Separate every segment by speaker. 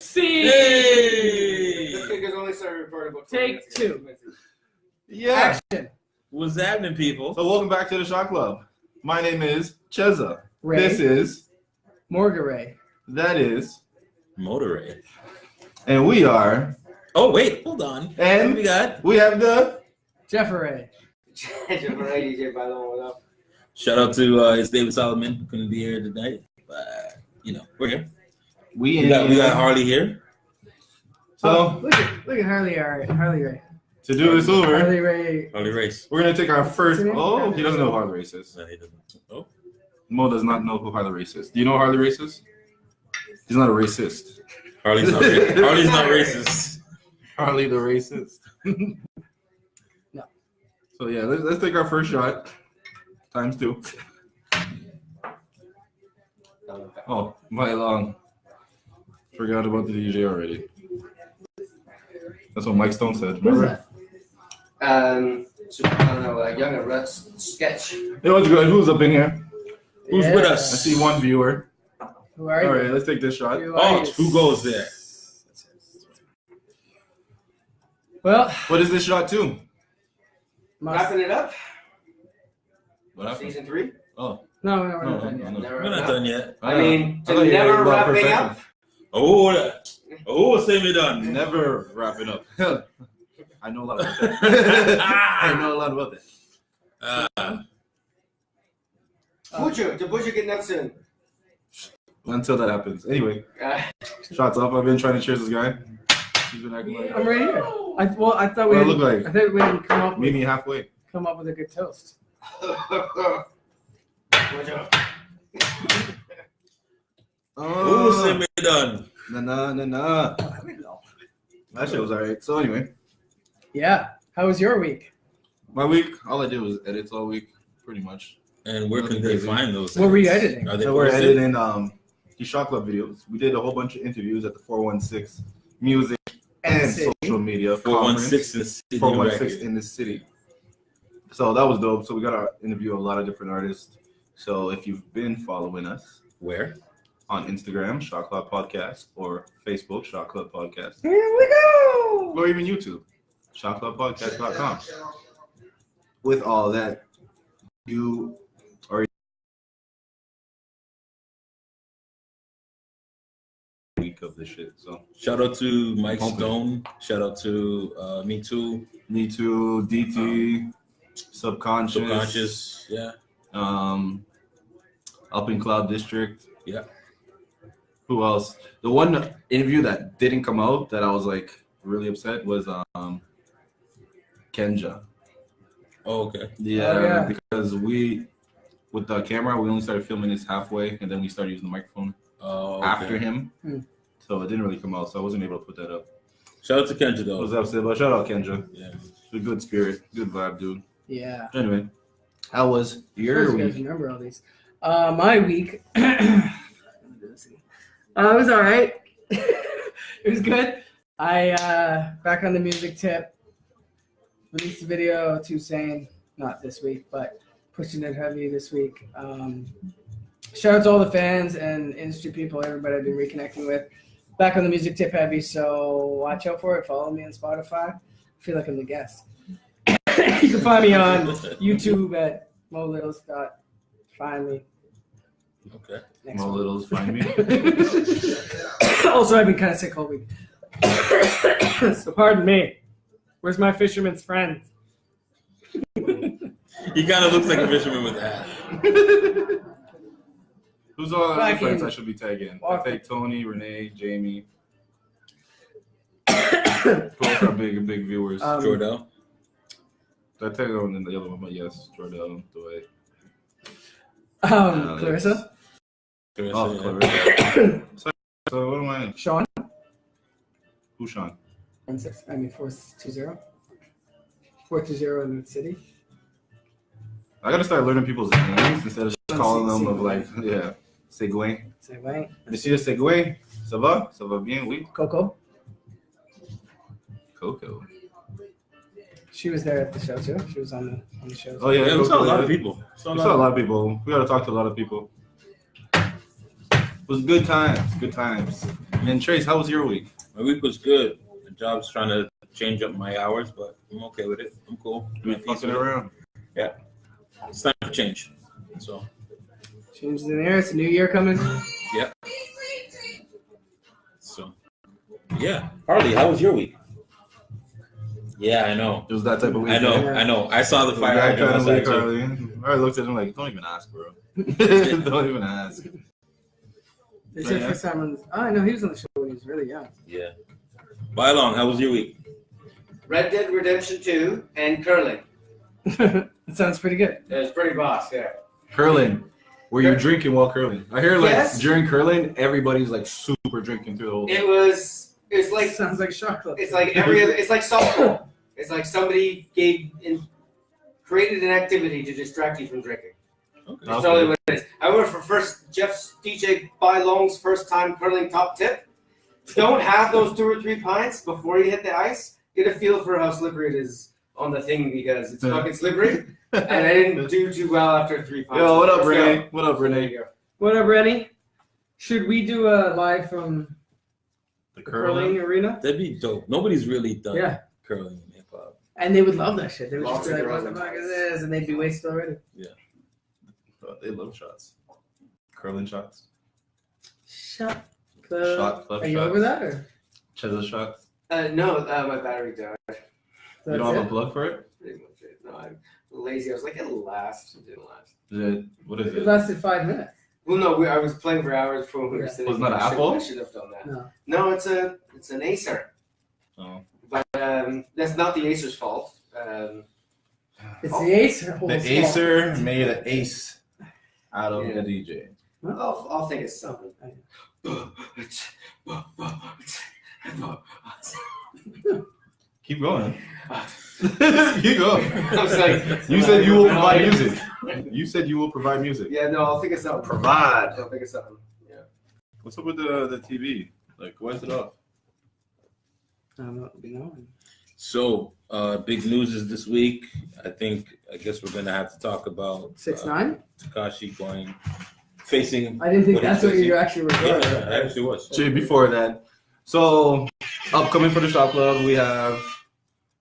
Speaker 1: See.
Speaker 2: Hey!
Speaker 3: This nigga's only started recording about
Speaker 1: Take 2.
Speaker 4: Yeah.
Speaker 1: Action.
Speaker 2: What's happening, people?
Speaker 4: So welcome back to the Shot Club. My name is Cheza.
Speaker 1: Ray.
Speaker 4: This is.
Speaker 1: Morgaray.
Speaker 4: That is.
Speaker 2: Motoray.
Speaker 4: And we are.
Speaker 2: Oh, wait. Hold on.
Speaker 4: And
Speaker 2: What we got?
Speaker 4: we have the.
Speaker 1: Jefferay.
Speaker 2: Shout out to it's David Solomon. Couldn't be here tonight. But, we're here. We got Harley here.
Speaker 4: So
Speaker 1: look at Harley Ray.
Speaker 4: to do this over,
Speaker 1: Harley Ray.
Speaker 2: Harley Race.
Speaker 4: we're gonna take our first.
Speaker 1: What's her name?
Speaker 4: Oh, he doesn't know who Harley Race is.
Speaker 2: No, he doesn't. Oh.
Speaker 4: Mo does not know who Harley Race is. Do you know who Harley Race is? He's not a racist.
Speaker 2: Harley's not racist.
Speaker 4: Harley the racist.
Speaker 1: No.
Speaker 4: So yeah, let's take our first shot. Times 2. Oh, my long. Forgot about the DJ already. That's what Mike Stone said.
Speaker 1: Who's
Speaker 4: Remember?
Speaker 1: that?
Speaker 3: I don't know, Young and Russ sketch.
Speaker 4: It was good. Who's up in here?
Speaker 2: Who's with us?
Speaker 4: I see one viewer.
Speaker 1: Who are you?
Speaker 4: All right, let's take this shot.
Speaker 2: Who goes there?
Speaker 1: Well,
Speaker 4: What is this shot to?
Speaker 3: Wrapping it up.
Speaker 4: What happened?
Speaker 3: Season 3.
Speaker 4: Oh,
Speaker 1: no, we're not done yet.
Speaker 4: no.
Speaker 3: Never
Speaker 2: We're not
Speaker 3: enough.
Speaker 2: done yet.
Speaker 3: I mean,
Speaker 4: I thought you
Speaker 3: never
Speaker 4: had about
Speaker 3: wrapping
Speaker 4: perfection.
Speaker 3: up.
Speaker 2: Oh, say me done.
Speaker 4: Never wrapping up. I know a lot about that. I know a lot about that.
Speaker 3: Butcher getting up soon.
Speaker 4: Until that happens. Anyway, shots up. I've been trying to cheers this guy. He's been acting like.
Speaker 1: I'm right here. I thought we
Speaker 4: What do I look like?
Speaker 1: I think we didn't
Speaker 4: Meet me halfway.
Speaker 1: come up with a good toast.
Speaker 2: Oh, say me done.
Speaker 4: Nah. That shit was alright. So anyway,
Speaker 1: Yeah. How was your week?
Speaker 4: my week, all I did was edits all week, pretty much.
Speaker 2: And where can they find those?
Speaker 1: What were you editing?
Speaker 2: Are they
Speaker 4: So we're
Speaker 2: posted?
Speaker 4: editing the Shot Club videos. We did a whole bunch of interviews at the 416 Music and
Speaker 1: City.
Speaker 4: Social Media
Speaker 2: 416 in the
Speaker 4: Conference.
Speaker 2: city.
Speaker 4: 416 in the city. So that was dope. So we got to interview a lot of different artists. So if you've been following us
Speaker 2: Where?
Speaker 4: on Instagram, Shot Club Podcast, or Facebook, Shot Club Podcast,
Speaker 1: Here we go.
Speaker 4: or even YouTube, shotclubpodcast.com. With all that, you are week of this shit. So
Speaker 2: Shout out to Mike
Speaker 4: Hoping.
Speaker 2: Stone. Shout out to Me Too.
Speaker 4: Me Too, DT,
Speaker 2: Subconscious. Yeah.
Speaker 4: Up in Cloud District.
Speaker 2: Yeah.
Speaker 4: Who else? The one interview that didn't come out that I was like really upset was Kenja.
Speaker 2: Oh, okay.
Speaker 4: Yeah, because with the camera, we only started filming this halfway, and then we started using the microphone
Speaker 2: Oh,
Speaker 4: after
Speaker 2: okay.
Speaker 4: him. So it didn't really come out, so I wasn't able to put that up.
Speaker 2: Shout out to Kendra
Speaker 4: I
Speaker 2: though.
Speaker 4: was upset, but shout out Kenja.
Speaker 2: Yeah.
Speaker 4: It's a good spirit, good vibe, dude.
Speaker 1: Yeah.
Speaker 4: Anyway, how was your
Speaker 1: You guys
Speaker 4: week?
Speaker 1: remember all these. My week. It was all right. It was good. I back on the music tip. Released a video to saying not this week, but pushing it heavy this week. Shout out to all the fans and industry people, everybody I've been reconnecting with. Back on the music tip heavy, so watch out for it. Follow me on Spotify. I feel like I'm the guest. You can find me on YouTube at Mo Little Scott. Find me.
Speaker 2: Okay.
Speaker 1: Next
Speaker 4: Mo
Speaker 1: one.
Speaker 4: Littles, find me.
Speaker 1: Also, I've been kind of sick all week. So pardon me. Where's my fisherman's friend?
Speaker 2: He kind of looks like a fisherman with that.
Speaker 4: Who's all the
Speaker 1: Back
Speaker 4: friends
Speaker 1: in.
Speaker 4: I should be tagging? I
Speaker 1: Walk.
Speaker 4: take Tony, Renee, Jamie. Both are big viewers.
Speaker 2: Jordell.
Speaker 4: I tag on the other one, but yes, Jordell, Dwight.
Speaker 1: Clarissa?
Speaker 4: Oh, Clarissa. So what am I?
Speaker 1: Sean?
Speaker 4: Who's Sean?
Speaker 1: 420. 420 in the city.
Speaker 4: I gotta start learning people's names instead of just calling them of like, yeah, Segway.
Speaker 1: Segway.
Speaker 4: Monsieur Segway, ça va? Ça va bien, oui.
Speaker 1: Coco.
Speaker 4: Coco.
Speaker 1: She was there at the show too. She was on the show.
Speaker 4: Oh yeah,
Speaker 2: Yeah, we saw a
Speaker 4: Coco,
Speaker 2: lot
Speaker 4: yeah.
Speaker 2: of people.
Speaker 4: We saw a lot of people. We gotta talk to a lot of people. It was good times. Good times. And Trace, how was your week?
Speaker 2: My week was good. The job's trying to change up my hours, but I'm okay with it. I'm cool.
Speaker 4: Been fucking around.
Speaker 2: Yeah. It's time for change. So.
Speaker 1: Change in the air. It's a new year coming.
Speaker 2: Yeah. So. Yeah. Harley, how was your week? Yeah, I know.
Speaker 4: It was that type of week.
Speaker 2: I know.
Speaker 1: Yeah.
Speaker 2: I know. I saw the fire.
Speaker 4: I
Speaker 2: hydrant outside, too.
Speaker 4: I looked at him like, don't even ask, bro. Don't even ask.
Speaker 1: It's your first time on this. Oh, I know. He was on the show when he was really young.
Speaker 2: Yeah. Bye long. How was your week?
Speaker 3: Red Dead Redemption 2 and curling.
Speaker 1: That sounds pretty good.
Speaker 3: It was pretty boss, yeah.
Speaker 4: Curling. Were you drinking while curling? I hear like
Speaker 3: Yes.
Speaker 4: during curling, everybody's like super drinking through the whole thing.
Speaker 3: It's like
Speaker 1: Sounds like chocolate.
Speaker 3: it's like every other. It's like softball. It's like somebody created an activity to distract you from drinking.
Speaker 2: Okay.
Speaker 3: That's totally what it is. I remember for DJ By Long's first time curling top tip. Don't have those 2 or 3 pints before you hit the ice. Get a feel for how slippery it is on the thing because it's fucking slippery. And I didn't do too well after 3 pints.
Speaker 4: Yo, what up,
Speaker 3: Let's
Speaker 4: Renee?
Speaker 3: go.
Speaker 4: What up,
Speaker 3: There
Speaker 4: Renee?
Speaker 3: you go.
Speaker 1: What up, Rennie? Should we do a live from
Speaker 4: The
Speaker 1: the curling arena?
Speaker 2: That'd be dope. Nobody's really done
Speaker 1: Yeah.
Speaker 2: curling in hip hop.
Speaker 1: And they would love that shit. They would
Speaker 3: Lots
Speaker 1: just be
Speaker 3: of
Speaker 1: like, what
Speaker 3: girls
Speaker 1: the
Speaker 3: and
Speaker 1: fuck is
Speaker 3: guys.
Speaker 1: this? And they'd be wasted already.
Speaker 4: Oh, they love shots. Curling shots.
Speaker 1: Shut the...
Speaker 4: Shot, club
Speaker 1: Are you
Speaker 4: shots.
Speaker 1: over that? Or
Speaker 4: Chisel shots.
Speaker 3: No, my battery died.
Speaker 4: You
Speaker 1: that's
Speaker 4: don't have a
Speaker 1: it?
Speaker 4: plug for it?
Speaker 3: Pretty much it. No, I'm lazy. I was like, it'll last. It didn't last.
Speaker 4: What is
Speaker 1: It
Speaker 4: it?
Speaker 1: lasted 5 minutes.
Speaker 3: Well, no, I was playing for hours before we were
Speaker 1: Yeah.
Speaker 3: sitting.
Speaker 4: Wasn't that
Speaker 3: here.
Speaker 4: an Apple?
Speaker 3: I should have done that.
Speaker 1: No.
Speaker 3: No, it's an Acer.
Speaker 4: Oh.
Speaker 3: But that's not the Acer's fault.
Speaker 1: It's the Acer.
Speaker 4: The Acer made an ace out of the DJ.
Speaker 3: I'll think it's something.
Speaker 4: Keep going. Keep going.
Speaker 3: I was like,
Speaker 4: You said you will provide music. You said you will provide music.
Speaker 3: Yeah, no, I'll think it's something.
Speaker 4: Provide.
Speaker 3: I'll think it's something. Yeah.
Speaker 4: What's up with the TV? Like, why is it off?
Speaker 1: I'm not knowing.
Speaker 2: So, big news is this week. I guess we're gonna have to talk about
Speaker 1: 6ix9ine?
Speaker 2: Tekashi facing.
Speaker 1: I didn't think
Speaker 2: what
Speaker 1: that's
Speaker 2: he's
Speaker 1: what you
Speaker 2: facing.
Speaker 1: actually were
Speaker 2: Yeah,
Speaker 1: doing.
Speaker 2: yeah, it actually was.
Speaker 4: Jay, before that, so upcoming for the Shop Club,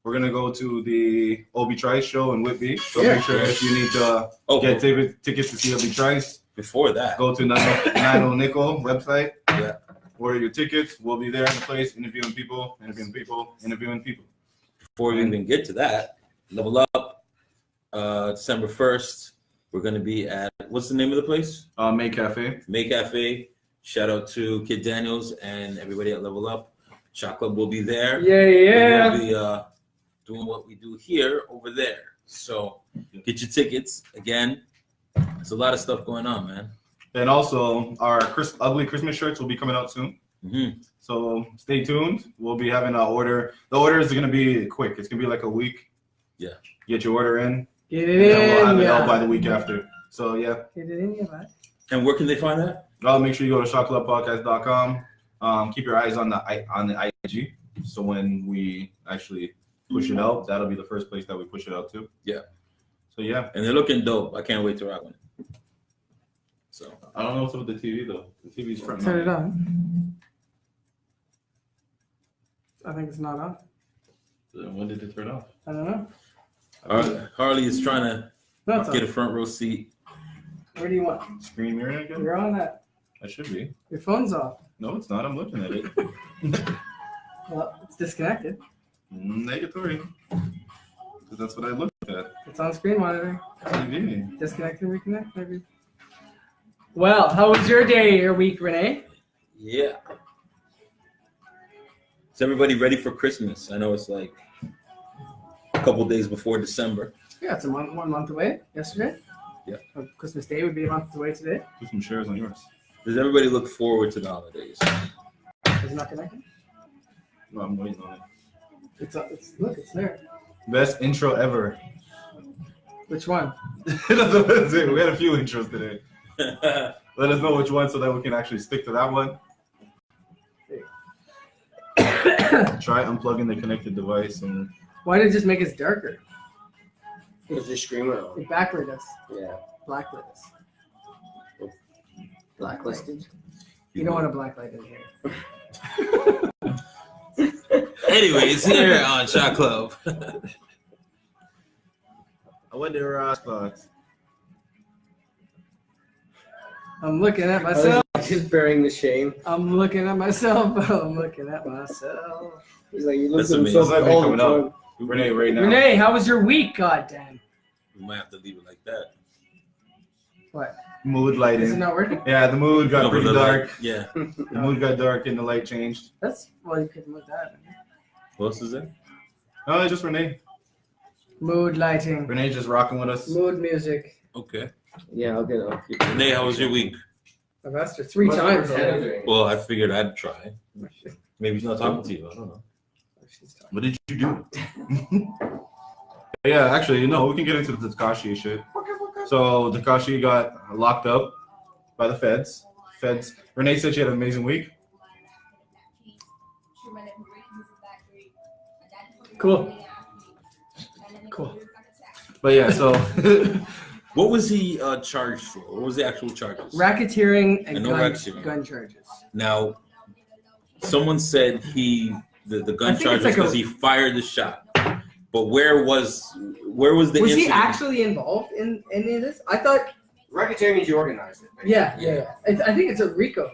Speaker 4: we're gonna go to the Obi Trice show in Whitby. So
Speaker 1: Yeah.
Speaker 4: make sure if you need to
Speaker 2: Oh,
Speaker 4: get tickets to see Obi Trice,
Speaker 2: before that,
Speaker 4: go to Nano Nickel website.
Speaker 2: Yeah.
Speaker 4: Order your tickets. We'll be there in the place, interviewing people.
Speaker 2: before we even get to that, Level Up, December 1st, we're gonna be at, what's the name of the place?
Speaker 4: May Cafe.
Speaker 2: May Cafe. Shout out to Kid Daniels and everybody at Level Up. Shot Club will be there.
Speaker 1: Yeah.
Speaker 2: We'll be doing what we do here over there. So get your tickets. Again, there's a lot of stuff going on, man.
Speaker 4: And also, our ugly Christmas shirts will be coming out soon.
Speaker 2: Mm-hmm.
Speaker 4: So stay tuned. We'll be having an order. The order is going to be quick. It's going to be like a week.
Speaker 2: Yeah.
Speaker 4: Get your order in.
Speaker 1: Get
Speaker 4: And
Speaker 1: it
Speaker 4: we'll have
Speaker 1: in,
Speaker 4: it out by
Speaker 1: yeah.
Speaker 4: the week after. So, yeah.
Speaker 1: Get it in, yeah,
Speaker 2: And where can they find that?
Speaker 4: Make sure you go to shotclubpodcast.com. Keep your eyes on the IG. So when we actually push it out, that'll be the first place that we push it out to.
Speaker 2: Yeah.
Speaker 4: So, yeah.
Speaker 2: And they're looking dope. I can't wait to rock one. So
Speaker 4: I don't know what's up with the TV, though. The TV's front.
Speaker 1: Turn it on. I think it's not on.
Speaker 4: When did it turn off?
Speaker 1: I don't know.
Speaker 2: Harley is trying to
Speaker 1: No, it's
Speaker 2: get a
Speaker 1: on.
Speaker 2: front row seat.
Speaker 1: Where do you want?
Speaker 4: Screen mirror again?
Speaker 1: You're on that.
Speaker 4: I should be.
Speaker 1: Your phone's off.
Speaker 4: No, it's not. I'm looking at it.
Speaker 1: Well, it's disconnected.
Speaker 4: Negatory. Because that's what I looked at.
Speaker 1: It's on screen monitor.
Speaker 4: TV.
Speaker 1: Disconnect and reconnect, maybe. Well, how was your day or week, Renee?
Speaker 2: Yeah. Is everybody ready for Christmas? I know it's like a couple days before December.
Speaker 1: Yeah, it's 1 month away. Yesterday.
Speaker 2: Yeah.
Speaker 1: Christmas Day would be a month away today.
Speaker 4: Put some shares on yours.
Speaker 2: Does everybody look forward to the holidays?
Speaker 1: Is it not connected?
Speaker 4: No, I'm waiting on it.
Speaker 1: Look, it's there.
Speaker 4: Best intro ever.
Speaker 1: Which one?
Speaker 4: That's it. We had a few intros today. Let us know which one so that we can actually stick to that one. Try unplugging the connected device and
Speaker 1: Why did it just make us darker?
Speaker 3: Because you're screaming on.
Speaker 1: It backlit us.
Speaker 3: Yeah.
Speaker 1: Blacklit us.
Speaker 3: Blacklisted.
Speaker 1: You don't want to blacklight in here.
Speaker 2: Anyways, here on Shot Club.
Speaker 4: I went to Castbox.
Speaker 1: I'm looking at myself.
Speaker 3: Just bearing the shame.
Speaker 1: I'm looking at myself. I'm looking at myself.
Speaker 3: He's like, you look
Speaker 2: That's
Speaker 3: at
Speaker 2: amazing.
Speaker 3: himself
Speaker 4: That's
Speaker 3: all the
Speaker 4: coming up.
Speaker 3: time.
Speaker 4: Renee, right now.
Speaker 1: Renee, how was your week? God damn.
Speaker 2: We might have to leave it like that.
Speaker 1: What?
Speaker 4: Mood
Speaker 1: Is it
Speaker 4: lighting.
Speaker 1: not working?
Speaker 4: Yeah, the mood got
Speaker 2: No, but
Speaker 4: pretty
Speaker 2: the
Speaker 4: dark.
Speaker 2: light- Yeah.
Speaker 4: The mood got dark and the light changed.
Speaker 1: That's well, you could move that.
Speaker 2: What else is there?
Speaker 4: No, it's just Renee.
Speaker 1: Mood lighting.
Speaker 4: Renee's just rocking with us.
Speaker 1: Mood music.
Speaker 2: Okay.
Speaker 3: Yeah, I'll keep it.
Speaker 2: Renee, how was your week?
Speaker 1: I've asked her 3 times already.
Speaker 2: Well, I figured I'd try. Maybe he's not talking to you. I don't know.
Speaker 4: What did you do? Yeah, actually, we can get into the Tekashi shit. So Tekashi got locked up by the feds. Renee said she had an amazing week.
Speaker 1: Cool. Cool.
Speaker 4: But yeah, so
Speaker 2: What was he charged for? What was the actual charges?
Speaker 1: Racketeering and
Speaker 2: I know racketeering.
Speaker 1: gun charges.
Speaker 2: Now, someone said the gun
Speaker 1: I think
Speaker 2: charges
Speaker 1: it's like
Speaker 2: because he fired the shot. But where was the
Speaker 1: Was
Speaker 2: incident?
Speaker 1: he actually involved in any of this? I thought.
Speaker 3: Racketeering means you organize it. Right?
Speaker 1: Yeah. I think it's a RICO.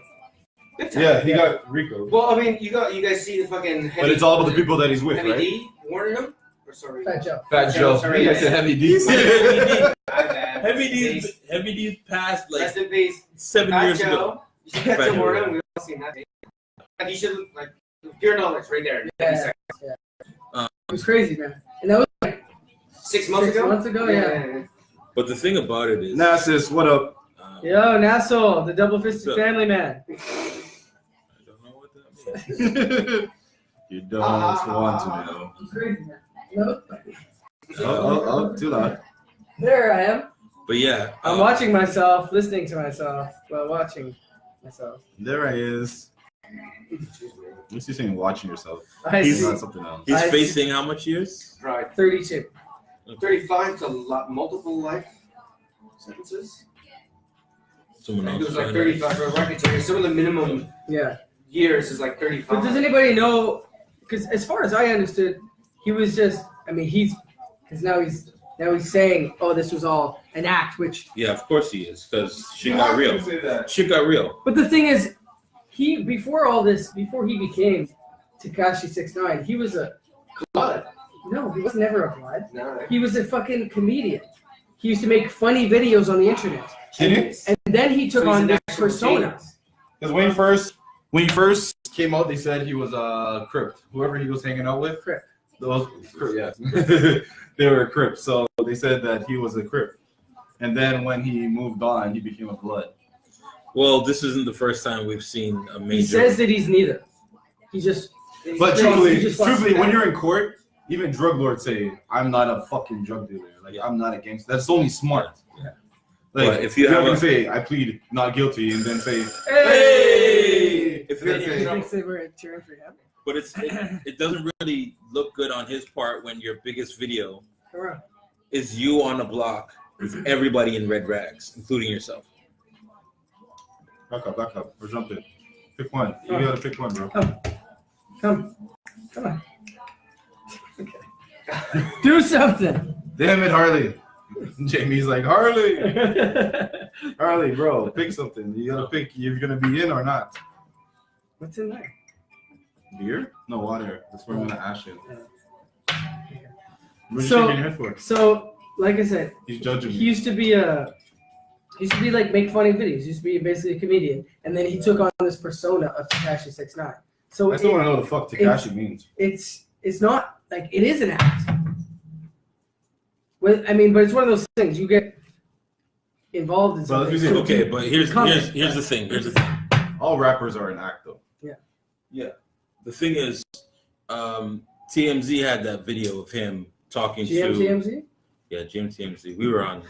Speaker 4: yeah, he got Rico.
Speaker 3: Well, I mean, you guys see the fucking. Heavy,
Speaker 4: But it's all about the people that he's with,
Speaker 3: Heavy
Speaker 4: right?
Speaker 3: D warning him. Or sorry.
Speaker 1: Fat Joe.
Speaker 4: Fat
Speaker 3: Joe.
Speaker 4: Joe.
Speaker 3: Sorry,
Speaker 4: I said Heavy D.
Speaker 2: Heavy D passed like
Speaker 3: Rest in peace.
Speaker 2: 7
Speaker 3: Fat
Speaker 2: years ago.
Speaker 3: Joe. You should catch him warning him. We've all seen that. And you should like pure knowledge right there.
Speaker 1: Yeah. It was crazy, man. And that was like
Speaker 3: 6 months
Speaker 1: 6
Speaker 3: ago.
Speaker 1: months ago, yeah.
Speaker 2: But the thing about it is,
Speaker 4: Nassus, what up?
Speaker 1: Yo, Nassau, the double-fisted
Speaker 2: So-
Speaker 1: family man.
Speaker 2: I don't know what that means.
Speaker 4: You don't want to know.
Speaker 1: It's crazy, man. No.
Speaker 4: Oh, too loud.
Speaker 1: There I am.
Speaker 2: But yeah,
Speaker 1: I'm watching myself, listening to myself while watching myself.
Speaker 4: There I is. At least you're saying watching yourself.
Speaker 1: I
Speaker 2: He's
Speaker 1: see.
Speaker 4: Not something else.
Speaker 2: he's
Speaker 1: I-
Speaker 2: facing how much years?
Speaker 3: Right.
Speaker 1: 32.
Speaker 3: 35 to multiple life sentences.
Speaker 2: Someone
Speaker 3: It
Speaker 2: else.
Speaker 3: was like 35 for a racketeering. Some of the minimum
Speaker 1: Yeah.
Speaker 3: years is like 35.
Speaker 1: But does anybody know? Because as far as I understood, he was just. I mean, because now he's saying, "Oh, this was all an act," which.
Speaker 2: Yeah, of course he is, because shit got real. Shit got real.
Speaker 1: But the thing is, before he became Tekashi 6ix9ine, he was a.
Speaker 3: Blood.
Speaker 1: No, he was never a blood.
Speaker 3: No.
Speaker 1: He was a fucking comedian. He used to make funny videos on the internet.
Speaker 4: Did he?
Speaker 1: And then he took
Speaker 3: So he's
Speaker 1: on
Speaker 3: an
Speaker 1: this
Speaker 3: actual
Speaker 1: persona.
Speaker 3: genius.
Speaker 4: Because when he first came out, they said he was a Crip. Whoever he was hanging out with.
Speaker 1: Crip.
Speaker 4: Those Crip, yeah. They were a Crip. So they said that he was a Crip. And then when he moved on, he became a Blood.
Speaker 2: Well, this isn't the first time we've seen a major.
Speaker 1: He says that he's neither. He just.
Speaker 4: But
Speaker 1: he
Speaker 4: truthfully,
Speaker 1: just wants
Speaker 4: when
Speaker 1: that.
Speaker 4: you're in court, even drug lords say, "I'm not a fucking drug dealer. Like I'm not a gangster." That's only smart.
Speaker 2: Yeah.
Speaker 4: Like
Speaker 2: But if you
Speaker 4: you're
Speaker 2: have
Speaker 4: not
Speaker 2: a-
Speaker 4: gonna say, "I plead not guilty," and then say,
Speaker 1: Hey!
Speaker 2: If
Speaker 4: You're
Speaker 2: it-
Speaker 4: gonna
Speaker 1: He
Speaker 4: say,
Speaker 1: thinks they were cheering for him.
Speaker 2: But it doesn't really look good on his part when your biggest video
Speaker 1: Come on.
Speaker 2: is you on the block with everybody in red rags, including yourself.
Speaker 4: "Back up, we're jumping. Pick one. You gotta pick one, bro."
Speaker 1: Come on. Okay. Do something.
Speaker 4: Damn it, Harley. Jamie's like, Harley, bro, pick something. You gotta pick if you're gonna be in or not.
Speaker 1: What's in there?
Speaker 4: Beer? No, water. That's where I'm gonna ash it. What are you
Speaker 1: So-
Speaker 4: shaking your head for?
Speaker 1: So, like I said,
Speaker 4: He's judging
Speaker 1: he
Speaker 4: me.
Speaker 1: used to be like make funny videos. He used to be basically a comedian, and then he took on this persona of Tekashi 6ix9ine. So
Speaker 4: I still want to know what the fuck Tekashi means.
Speaker 1: it's not like it is an act. Well, I mean, but it's one of those things you get involved in
Speaker 4: Well,
Speaker 1: something.
Speaker 4: let me see.
Speaker 1: so
Speaker 2: Okay,
Speaker 1: you
Speaker 2: but here's
Speaker 1: comment.
Speaker 2: the thing. Here's the thing.
Speaker 4: All rappers are an act, though.
Speaker 2: The thing is, TMZ had that video of him talking to.
Speaker 1: GMTMZ?
Speaker 2: Yeah, TMZ. We were on.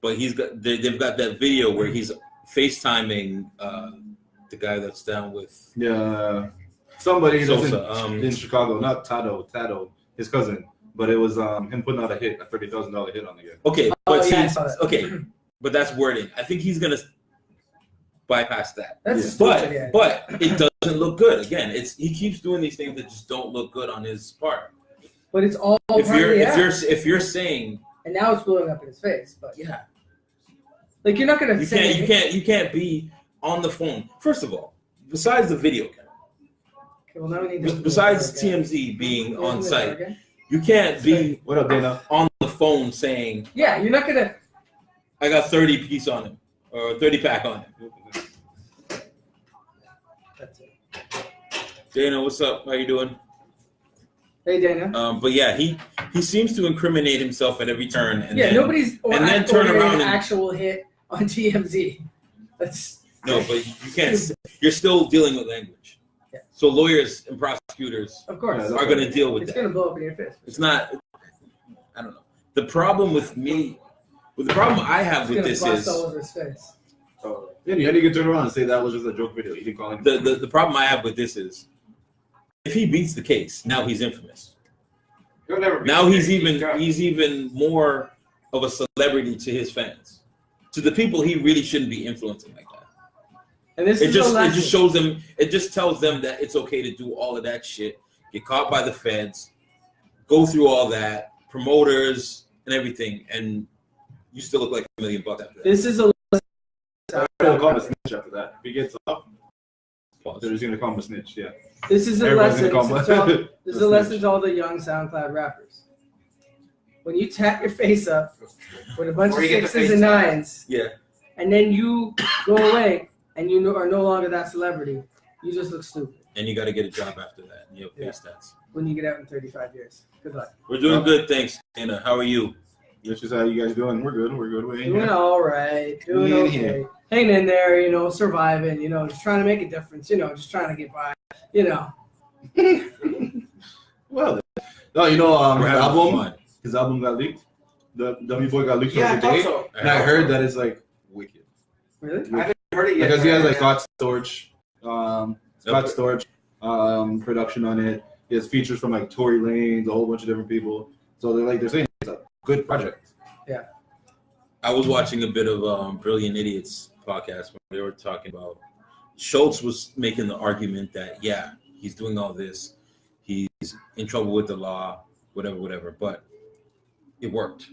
Speaker 2: But they've got that video where he's FaceTiming the guy that's down with
Speaker 4: Yeah. Somebody that's
Speaker 2: Sosa.
Speaker 4: in Chicago, not Tado, his cousin. But it was him putting out a $30,000 hit on the guy.
Speaker 2: Okay,
Speaker 1: Oh,
Speaker 2: but
Speaker 1: yeah, I saw that.
Speaker 2: okay, but that's wording. I think he's gonna bypass that.
Speaker 1: That's stupid. Yeah.
Speaker 2: But it doesn't look good. Again, he keeps doing these things that just don't look good on his part.
Speaker 1: But it's all part of the act.
Speaker 2: If you're saying,
Speaker 1: and now it's blowing up in his face. But
Speaker 2: yeah,
Speaker 1: like you're not gonna
Speaker 2: you can't be on the phone. First of all, besides the video camera,
Speaker 1: okay, well, now we need to
Speaker 2: besides TMZ being on site, you can't be
Speaker 4: What up, Dana?
Speaker 2: on the phone saying,
Speaker 1: yeah, you're not gonna.
Speaker 2: I got 30 piece on him or 30 pack on him.
Speaker 1: That's it.
Speaker 2: Dana, what's up? How you doing?
Speaker 1: Hey, Dana.
Speaker 2: But yeah, he seems to incriminate himself at every turn. And
Speaker 1: yeah,
Speaker 2: then,
Speaker 1: nobody's
Speaker 2: and then turn around
Speaker 1: an
Speaker 2: and
Speaker 1: actual hit on TMZ. That's
Speaker 2: no, but you can't. You're still dealing with language.
Speaker 1: Yeah.
Speaker 2: So lawyers and prosecutors
Speaker 1: of course
Speaker 2: are going to deal with
Speaker 1: it's
Speaker 2: that.
Speaker 1: going to blow up in your face.
Speaker 2: It's not. I don't know. The problem with me, the problem I have with this is
Speaker 1: all over his face.
Speaker 4: Yeah, you can turn around and say that was just a joke video. You didn't call him.
Speaker 2: the problem I have with this is if he beats the case, now he's infamous.
Speaker 3: He'll never be
Speaker 2: Now he's even more of a celebrity to his fans, to the people he really shouldn't be influencing like that.
Speaker 1: And this
Speaker 2: It
Speaker 1: is
Speaker 2: just shows them. It just tells them that it's okay to do all of that shit, get caught by the feds, go through all that, promoters and everything, and you still look like $1 million after that.
Speaker 1: This is a
Speaker 4: They'll call him a snitch after that. If he gets up, they're just gonna call him a snitch. Yeah.
Speaker 1: This is a
Speaker 4: Everyone's
Speaker 1: lesson.
Speaker 4: gonna call him
Speaker 1: This is a lesson to all the young SoundCloud rappers. When you tap your face up with a bunch of 6s and 9s,
Speaker 2: Yeah.
Speaker 1: and then you go away and you are no longer that celebrity, you just look stupid
Speaker 2: And you got to get a job after that. And you have face stats.
Speaker 1: when you get out in 35 years. Good luck.
Speaker 2: We're doing good, thanks, Anna. How are you?
Speaker 4: That's just how you guys doing. We're good. We're good. We're in
Speaker 1: Doing
Speaker 4: here.
Speaker 1: all right. Doing
Speaker 4: We in
Speaker 1: okay.
Speaker 4: here.
Speaker 1: Hanging in there, surviving, just trying to make a difference, just trying to get by,
Speaker 4: Well, no,
Speaker 2: We're having fun.
Speaker 4: his album got leaked. The Dummy Boy got leaked the
Speaker 3: Yeah, I
Speaker 4: other
Speaker 3: thought
Speaker 4: day,
Speaker 3: so.
Speaker 4: and I heard that it's like wicked.
Speaker 1: Really?
Speaker 3: I haven't heard it yet.
Speaker 4: Because he has like
Speaker 3: Yeah.
Speaker 4: Scott Storch production on it. He has features from like Tory Lanez, a whole bunch of different people. So they're saying it's a good project.
Speaker 2: I was watching a bit of Brilliant Idiots podcast when they were talking about Schultz was making the argument that, yeah, he's doing all this. He's in trouble with the law, whatever. But it worked.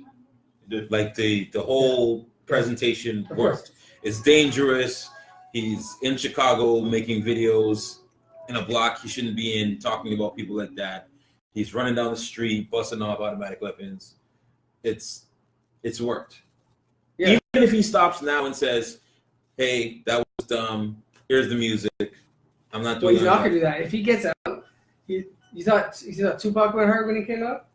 Speaker 2: Like the whole presentation worked. It's dangerous. He's in Chicago making videos in a block he shouldn't be in, talking about people like that. He's running down the street, busting off automatic weapons. It's worked.
Speaker 1: Yeah.
Speaker 2: Even if he stops now and says, "Hey, that was dumb. Here's the music. I'm not
Speaker 1: Well,
Speaker 2: doing
Speaker 1: he's not gonna do that. If he gets out, you thought Tupac went hurt when he came out?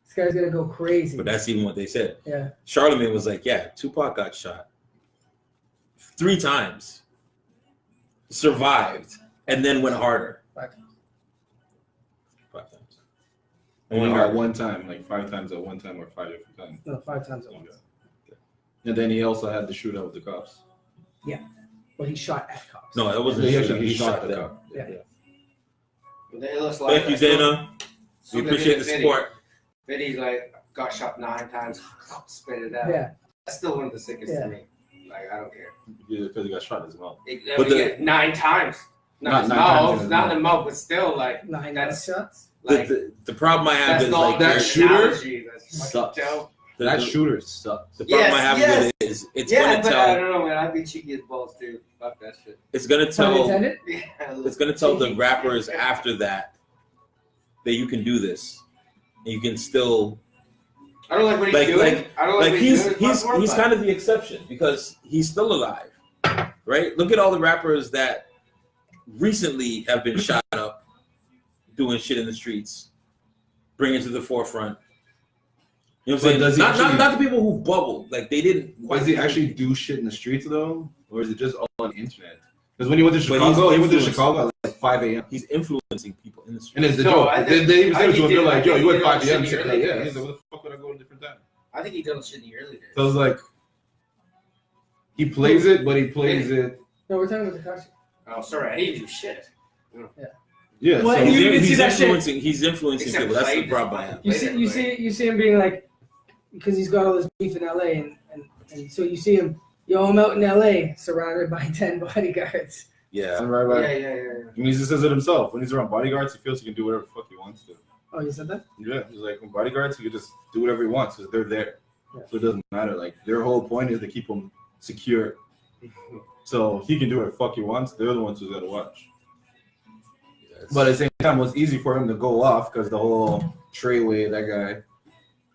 Speaker 1: This guy's gonna go crazy.
Speaker 2: But that's even what they said.
Speaker 1: Yeah.
Speaker 2: Charlemagne was like, "Yeah, Tupac got shot 3 times, survived, and then went harder."
Speaker 1: 5 times.
Speaker 2: 5 times.
Speaker 4: And
Speaker 2: went
Speaker 4: at
Speaker 2: harder.
Speaker 4: one time, like 5 times at one time or 5 different times.
Speaker 1: No, 5 times at once.
Speaker 4: And then he also had the shootout with the cops.
Speaker 1: Well, he shot at cops.
Speaker 2: No, that wasn't.
Speaker 4: He shot
Speaker 2: them.
Speaker 4: them.
Speaker 1: Yeah.
Speaker 3: It looks like
Speaker 2: Thank you, Dana. We appreciate the support.
Speaker 3: Vinny got shot 9 times, spit it out.
Speaker 1: Yeah.
Speaker 3: That's still one of the sickest
Speaker 1: Yeah.
Speaker 3: to me. Like, I don't care.
Speaker 4: Yeah, because he got shot as well.
Speaker 2: But the-
Speaker 3: 9 times.
Speaker 4: Not
Speaker 3: Not
Speaker 4: 9 times in his
Speaker 3: not in the
Speaker 4: mouth.
Speaker 3: mouth, but still, like,
Speaker 1: 9
Speaker 3: that's
Speaker 1: shots.
Speaker 3: like
Speaker 2: The problem I have
Speaker 3: that's
Speaker 2: is
Speaker 3: not
Speaker 2: like
Speaker 4: that
Speaker 3: that
Speaker 4: shooter
Speaker 3: analogy. That's
Speaker 4: sucks.
Speaker 3: fucking dope.
Speaker 4: That shooter sucks.
Speaker 2: The problem I
Speaker 3: Yes,
Speaker 2: have
Speaker 3: yes.
Speaker 2: with it is it's
Speaker 3: Yeah,
Speaker 2: gonna
Speaker 3: but I
Speaker 2: tell.
Speaker 3: don't know, man. I'd be cheeky as balls too. Fuck that shit.
Speaker 2: It's gonna
Speaker 1: Pun
Speaker 2: tell.
Speaker 1: intended?
Speaker 3: Yeah,
Speaker 2: It's gonna tell the rappers after that you can do this. And you can still
Speaker 3: I don't like what he's
Speaker 2: Like-
Speaker 3: doing.
Speaker 2: like-
Speaker 3: I don't like what
Speaker 2: he's
Speaker 3: doing.
Speaker 2: he's kind of the exception because he's still alive, right? Look at all the rappers that recently have been shot up doing shit in the streets, bring it to the forefront. You know what I'm saying?
Speaker 4: Does he actually-
Speaker 2: Not the people who bubbled, like they didn't.
Speaker 4: Does he actually do shit in the streets though, or is it just all on the internet? Because when he went to
Speaker 2: But
Speaker 4: Chicago, he went to
Speaker 2: influenced.
Speaker 4: Chicago at like 5 a.m.
Speaker 2: He's influencing people in the streets.
Speaker 4: And it's the
Speaker 3: No,
Speaker 4: joke.
Speaker 3: I
Speaker 4: They
Speaker 3: think-
Speaker 4: even
Speaker 3: I
Speaker 4: said it to
Speaker 3: think
Speaker 4: him.
Speaker 3: he
Speaker 4: They're
Speaker 3: did-
Speaker 4: like,
Speaker 3: I
Speaker 4: "Yo,
Speaker 3: think
Speaker 4: you
Speaker 3: he
Speaker 4: went
Speaker 3: did
Speaker 4: 5
Speaker 3: all
Speaker 4: a.m."
Speaker 3: shit
Speaker 4: Shit,
Speaker 3: in
Speaker 4: like,
Speaker 3: the
Speaker 4: yeah.
Speaker 3: early
Speaker 4: He's
Speaker 3: days.
Speaker 4: like, "What the fuck would I go in a different time?"
Speaker 3: I think he done shit in the early days.
Speaker 4: So I was like, he plays it, but he plays it.
Speaker 1: No, we're talking about the costume.
Speaker 3: Oh, sorry, I didn't do shit.
Speaker 4: Yeah.
Speaker 1: Well,
Speaker 4: so
Speaker 1: you even
Speaker 2: He's
Speaker 1: see that shit.
Speaker 2: influencing. He's influencing
Speaker 3: Except
Speaker 2: people. That's the
Speaker 3: played
Speaker 2: problem I
Speaker 3: this
Speaker 2: have.
Speaker 3: fucking-
Speaker 1: You see him being like, because he's got all this beef in LA, and so you see him Yo, I'm out in LA, surrounded by 10 bodyguards.
Speaker 2: Yeah.
Speaker 3: Yeah.
Speaker 4: I mean, he just says it himself. When he's around bodyguards, he feels he can do whatever the fuck he wants to.
Speaker 1: Oh, you said that?
Speaker 4: Yeah, he's like, when bodyguards, he can just do whatever he wants because they're there.
Speaker 1: Yeah.
Speaker 4: So it doesn't matter. Like, their whole point is to keep him secure. So he can do whatever the fuck he wants. They're the ones who's got to watch. But at the same time, it was easy for him to go off because the whole Treyway, that guy,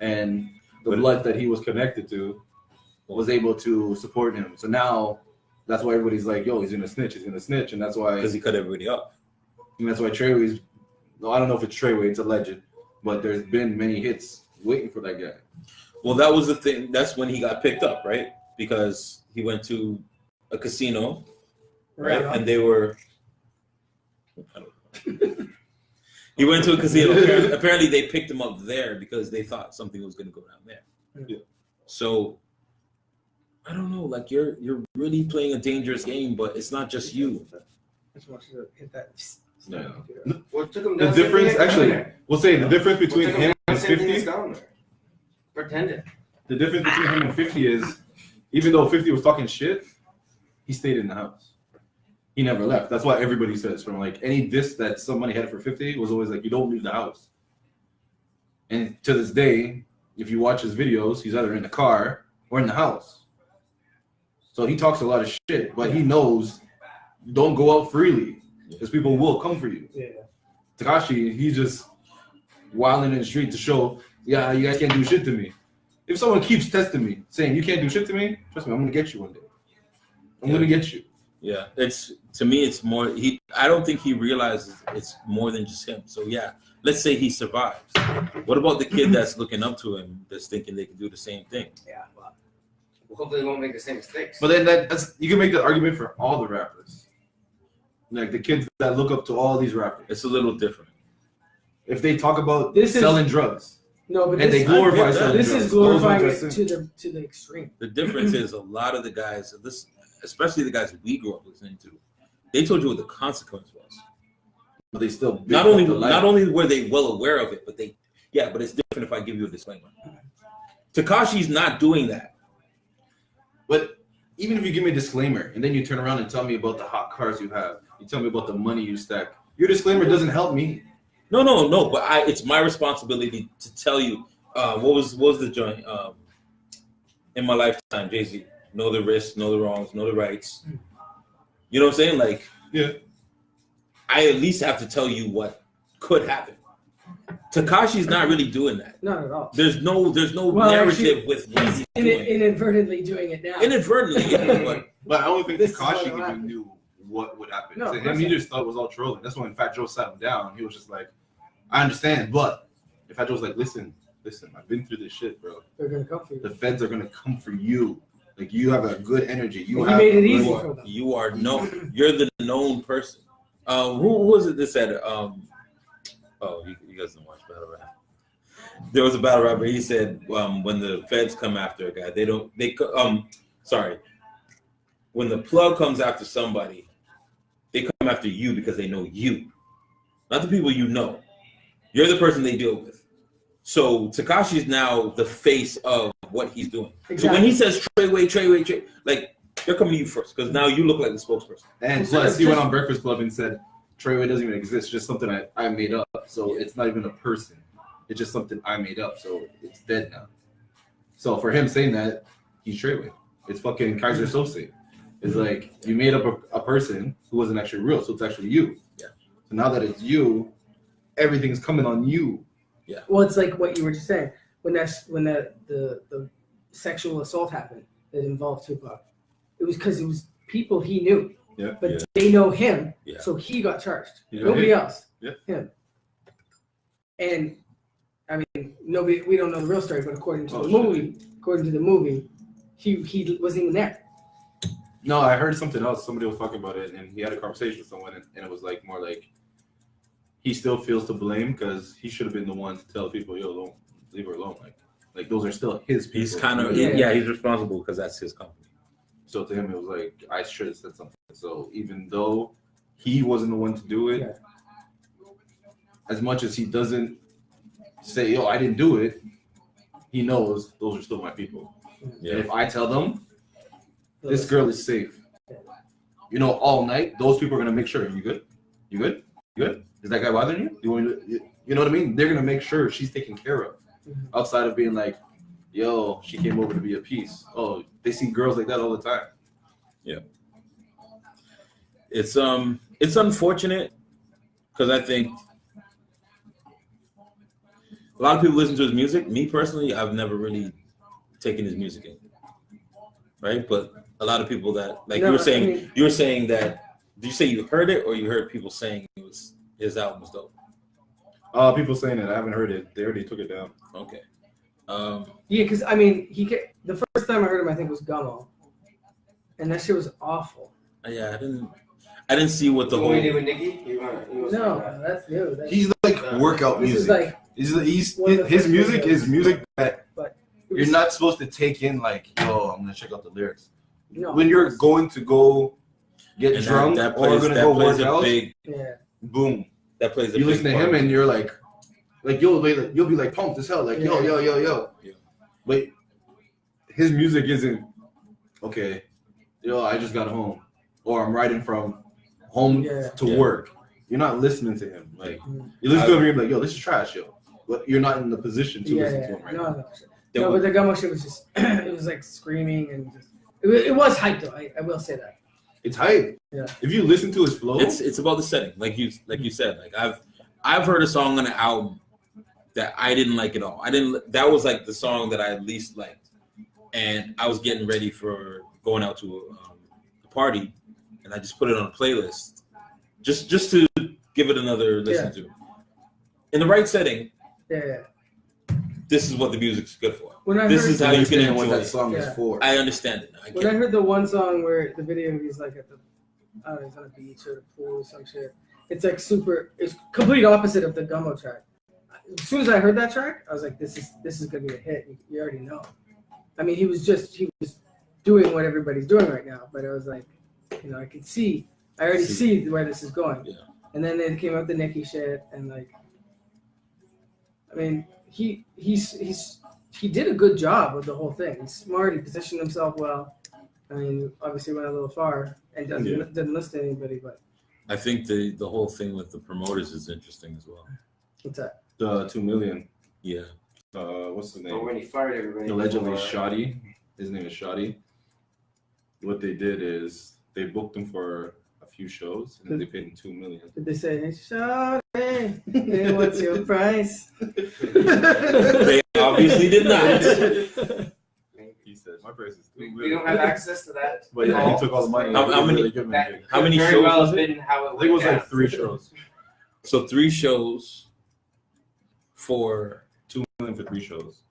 Speaker 4: and the blood that he was connected to was able to support him. So now that's why everybody's like, yo, he's gonna snitch, and that's why
Speaker 2: Because he cut everybody up.
Speaker 4: And that's why Treyway's. No, I don't know if it's Treyway, it's alleged, but there's been many hits waiting for that guy.
Speaker 2: Well, that was the thing. That's when he got picked up, right? Because he went to a casino, right? And they were. I don't know. He went to a casino. Apparently, they picked him up there because they thought something was going to go down there.
Speaker 4: Yeah.
Speaker 2: So, I don't know. Like you're really playing a dangerous game, but it's not just you.
Speaker 1: I just want you to hit that.
Speaker 4: Yeah.
Speaker 3: What took him
Speaker 4: The
Speaker 3: down?
Speaker 4: difference, actually, we'll say the difference between him and 50.
Speaker 3: Pretended.
Speaker 4: The difference between him and 50 is, even though 50 was talking shit, he stayed in the house. He never left. That's why everybody says from like any diss that somebody had for 50 was always like, you don't leave the house. And to this day, if you watch his videos, he's either in the car or in the house. So he talks a lot of shit, but he knows don't go out freely because people will come for you.
Speaker 1: Yeah.
Speaker 4: Tekashi, he's just wilding in the street to show, yeah, you guys can't do shit to me. If someone keeps testing me, saying you can't do shit to me, trust me, I'm gonna get you one day. I'm gonna get you.
Speaker 2: Yeah, it's to me, it's more. I don't think he realizes it's more than just him. So yeah, let's say he survives. What about the kid that's looking up to him, that's thinking they can do the same thing?
Speaker 1: Yeah. Well,
Speaker 3: Hopefully, they won't make the same mistakes.
Speaker 4: But then that's you can make that argument for all the rappers, like the kids that look up to all these rappers.
Speaker 2: It's a little different.
Speaker 4: If they talk about
Speaker 1: This is-
Speaker 4: selling drugs
Speaker 1: no, but
Speaker 4: and they
Speaker 1: this,
Speaker 4: glorify selling
Speaker 1: this
Speaker 4: drugs,
Speaker 1: is glorifying
Speaker 4: those
Speaker 1: it
Speaker 4: ones
Speaker 1: to the extreme.
Speaker 2: The difference is a lot of the guys, especially the guys we grew up listening to, they told you what the consequence was.
Speaker 4: but they still
Speaker 2: Not only were they well aware of it, but but it's different if I give you a disclaimer. Tekashi's not doing that.
Speaker 4: But even if you give me a disclaimer and then you turn around and tell me about the hot cars you have, you tell me about the money you stack, your disclaimer doesn't help me.
Speaker 2: No, but it's my responsibility to tell you what was the joint in my lifetime, Jay-Z. Know the risks, know the wrongs, know the rights. You know what I'm saying? Like,
Speaker 4: Yeah.
Speaker 2: I at least have to tell you what could happen. Tekashi's not really doing that.
Speaker 1: Not at all.
Speaker 2: There's no
Speaker 1: Well,
Speaker 2: narrative
Speaker 1: actually,
Speaker 2: with what he's
Speaker 1: In,
Speaker 2: doing.
Speaker 1: inadvertently doing it now.
Speaker 2: Inadvertently, yeah,
Speaker 4: But I don't think
Speaker 1: This is
Speaker 4: Tekashi
Speaker 1: what
Speaker 4: even
Speaker 1: happened.
Speaker 4: knew what would happen.
Speaker 1: No,
Speaker 4: To
Speaker 1: of
Speaker 4: him,
Speaker 1: course
Speaker 4: he
Speaker 1: not.
Speaker 4: just thought it was all trolling. That's when Fat Joe sat him down. He was just like, I understand, but if Fat Joe's like, listen, I've been through this shit, bro.
Speaker 1: They're gonna come for you.
Speaker 4: The feds are gonna come for you. Like, you have a good energy. You
Speaker 1: He
Speaker 4: have
Speaker 1: made it
Speaker 4: a
Speaker 1: easy
Speaker 4: good-
Speaker 1: for them.
Speaker 2: you are known. You're the known person. Who was it that said? You guys don't watch battle rap. There was a battle rapper. He said, when the feds come after a guy, when the plug comes after somebody, they come after you because they know you, not the people you know. You're the person they deal with. So Tekashi is now the face of what he's doing.
Speaker 1: Exactly.
Speaker 2: So when he says Treyway, like, they're coming to you first because now you look like the spokesperson.
Speaker 4: And plus, he went on Breakfast Club and said, Treyway doesn't even exist. It's just something I made up. So it's not even a person. It's just something I made up. So it's dead now. So for him saying that, he's Treyway. It's fucking Kaiser Sose. It's like, you made up a person who wasn't actually real. So it's actually you.
Speaker 2: Yeah.
Speaker 4: So now that it's you, everything's coming on you.
Speaker 1: Well, it's like what you were just saying when the sexual assault happened that involved Tupac. It was because it was people he knew.
Speaker 4: Yeah.
Speaker 1: But
Speaker 2: Yeah.
Speaker 1: they know him,
Speaker 2: Yeah.
Speaker 1: so he got charged.
Speaker 4: Yeah.
Speaker 1: Nobody else.
Speaker 4: Yeah.
Speaker 1: Him. And I mean, we don't know the real story, but according to
Speaker 4: Oh,
Speaker 1: the
Speaker 4: shit.
Speaker 1: movie, he wasn't even there.
Speaker 4: No, I heard something else. Somebody was talking about it, and he had a conversation with someone, and it was like more like he still feels to blame because he should have been the one to tell people, "Yo, don't leave her alone." Like those are still his people.
Speaker 2: He's kind of
Speaker 1: Yeah.
Speaker 2: he's responsible because that's his company.
Speaker 4: So to him, it was like I should have said something. So even though he wasn't the one to do it,
Speaker 1: Yeah.
Speaker 4: as much as he doesn't say, "Yo, I didn't do it," he knows those are still my people.
Speaker 2: Yeah.
Speaker 4: And if I tell them, this girl is safe. You know, all night, those people are gonna make sure. You good? You good? You good? Is that guy bothering you? You want me to, you know what I mean? They're gonna make sure she's taken care of. Outside of being like, yo, she came over to be a piece. Oh, they see girls like that all the time.
Speaker 2: Yeah. It's unfortunate because I think a lot of people listen to his music. Me personally, I've never really taken his music in. Right? But a lot of people that like you were saying that, did you say you heard it or you heard people saying it was his album was dope?
Speaker 4: People saying that I haven't heard it. They already took it down.
Speaker 2: Okay.
Speaker 1: Yeah, because I mean, the first time I heard him, I think was Gummo, and that shit was awful.
Speaker 2: Yeah, I didn't see what the whole.
Speaker 3: What did with Nicki?
Speaker 1: No, that's new.
Speaker 4: He's like workout
Speaker 1: This is
Speaker 4: music.
Speaker 1: like
Speaker 4: His music is music that
Speaker 1: but
Speaker 4: you're not supposed to take in like, yo, I'm gonna check out the lyrics.
Speaker 1: No,
Speaker 4: When you're going to go get
Speaker 2: And
Speaker 4: drunk
Speaker 2: that
Speaker 4: or
Speaker 2: plays,
Speaker 4: gonna
Speaker 2: that
Speaker 4: go
Speaker 2: plays
Speaker 4: work
Speaker 2: a
Speaker 4: out,
Speaker 2: big.
Speaker 1: yeah,
Speaker 4: boom.
Speaker 2: That plays a
Speaker 4: You
Speaker 2: big
Speaker 4: listen to
Speaker 2: part.
Speaker 4: him and you're like you'll be like pumped as hell, like yo.
Speaker 2: Yeah.
Speaker 4: But his music isn't okay. Yo, I just got home, or I'm riding from home to work. You're not listening to him. Like you listen to him, and you're like, yo, this is trash, yo. But you're not in the position to listen to him right now.
Speaker 1: No, but the Gummo shit was just it was like screaming and just it was hype though. I will say that.
Speaker 4: It's hype.
Speaker 1: Yeah.
Speaker 4: If you listen to his flow,
Speaker 2: It's about the setting, like you said. Like I've heard a song on an album that I didn't like at all. That was like the song that I least liked, and I was getting ready for going out to a party, and I just put it on a playlist, just to give it another listen to. In the right setting, this is what the music's good for. This is how you can enjoy
Speaker 4: what that
Speaker 2: it.
Speaker 4: song is for.
Speaker 2: I understand it.
Speaker 1: When I heard the one song where the video he's like at the I don't know, he's on a beach or a pool or some shit. It's like it's complete opposite of the Gummo track. As soon as I heard that track, I was like, this is gonna be a hit. You already know. I mean, he was doing what everybody's doing right now, but it was like, you know, I already see where this is going.
Speaker 2: Yeah.
Speaker 1: And then they came up the Nicki shit, and like, I mean, he did a good job with the whole thing. He's smart. He positioned himself well. I mean, obviously went a little far and didn't listen to anybody, but
Speaker 2: I think the whole thing with the promoters is interesting as well.
Speaker 1: what's that?
Speaker 4: The 2 million.
Speaker 2: Yeah.
Speaker 4: What's the name?
Speaker 3: Or when he fired everybody.
Speaker 4: Allegedly Shoddy. His name is Shoddy. What they did is they booked him for a few shows and then they paid him $2 million.
Speaker 1: Did they say, hey, Shawty, hey, what's your price?
Speaker 2: They obviously did not.
Speaker 4: He said, my price is $2 million.
Speaker 3: We don't have access to that.
Speaker 4: But yeah, he took all the money.
Speaker 2: How many-
Speaker 3: That
Speaker 2: How many
Speaker 3: very
Speaker 2: shows
Speaker 3: well
Speaker 2: was
Speaker 3: have
Speaker 2: it?
Speaker 3: been how it
Speaker 4: I think it was
Speaker 3: went
Speaker 4: like 3 shows.
Speaker 2: So 3 shows for,
Speaker 4: $2 million for 3 shows.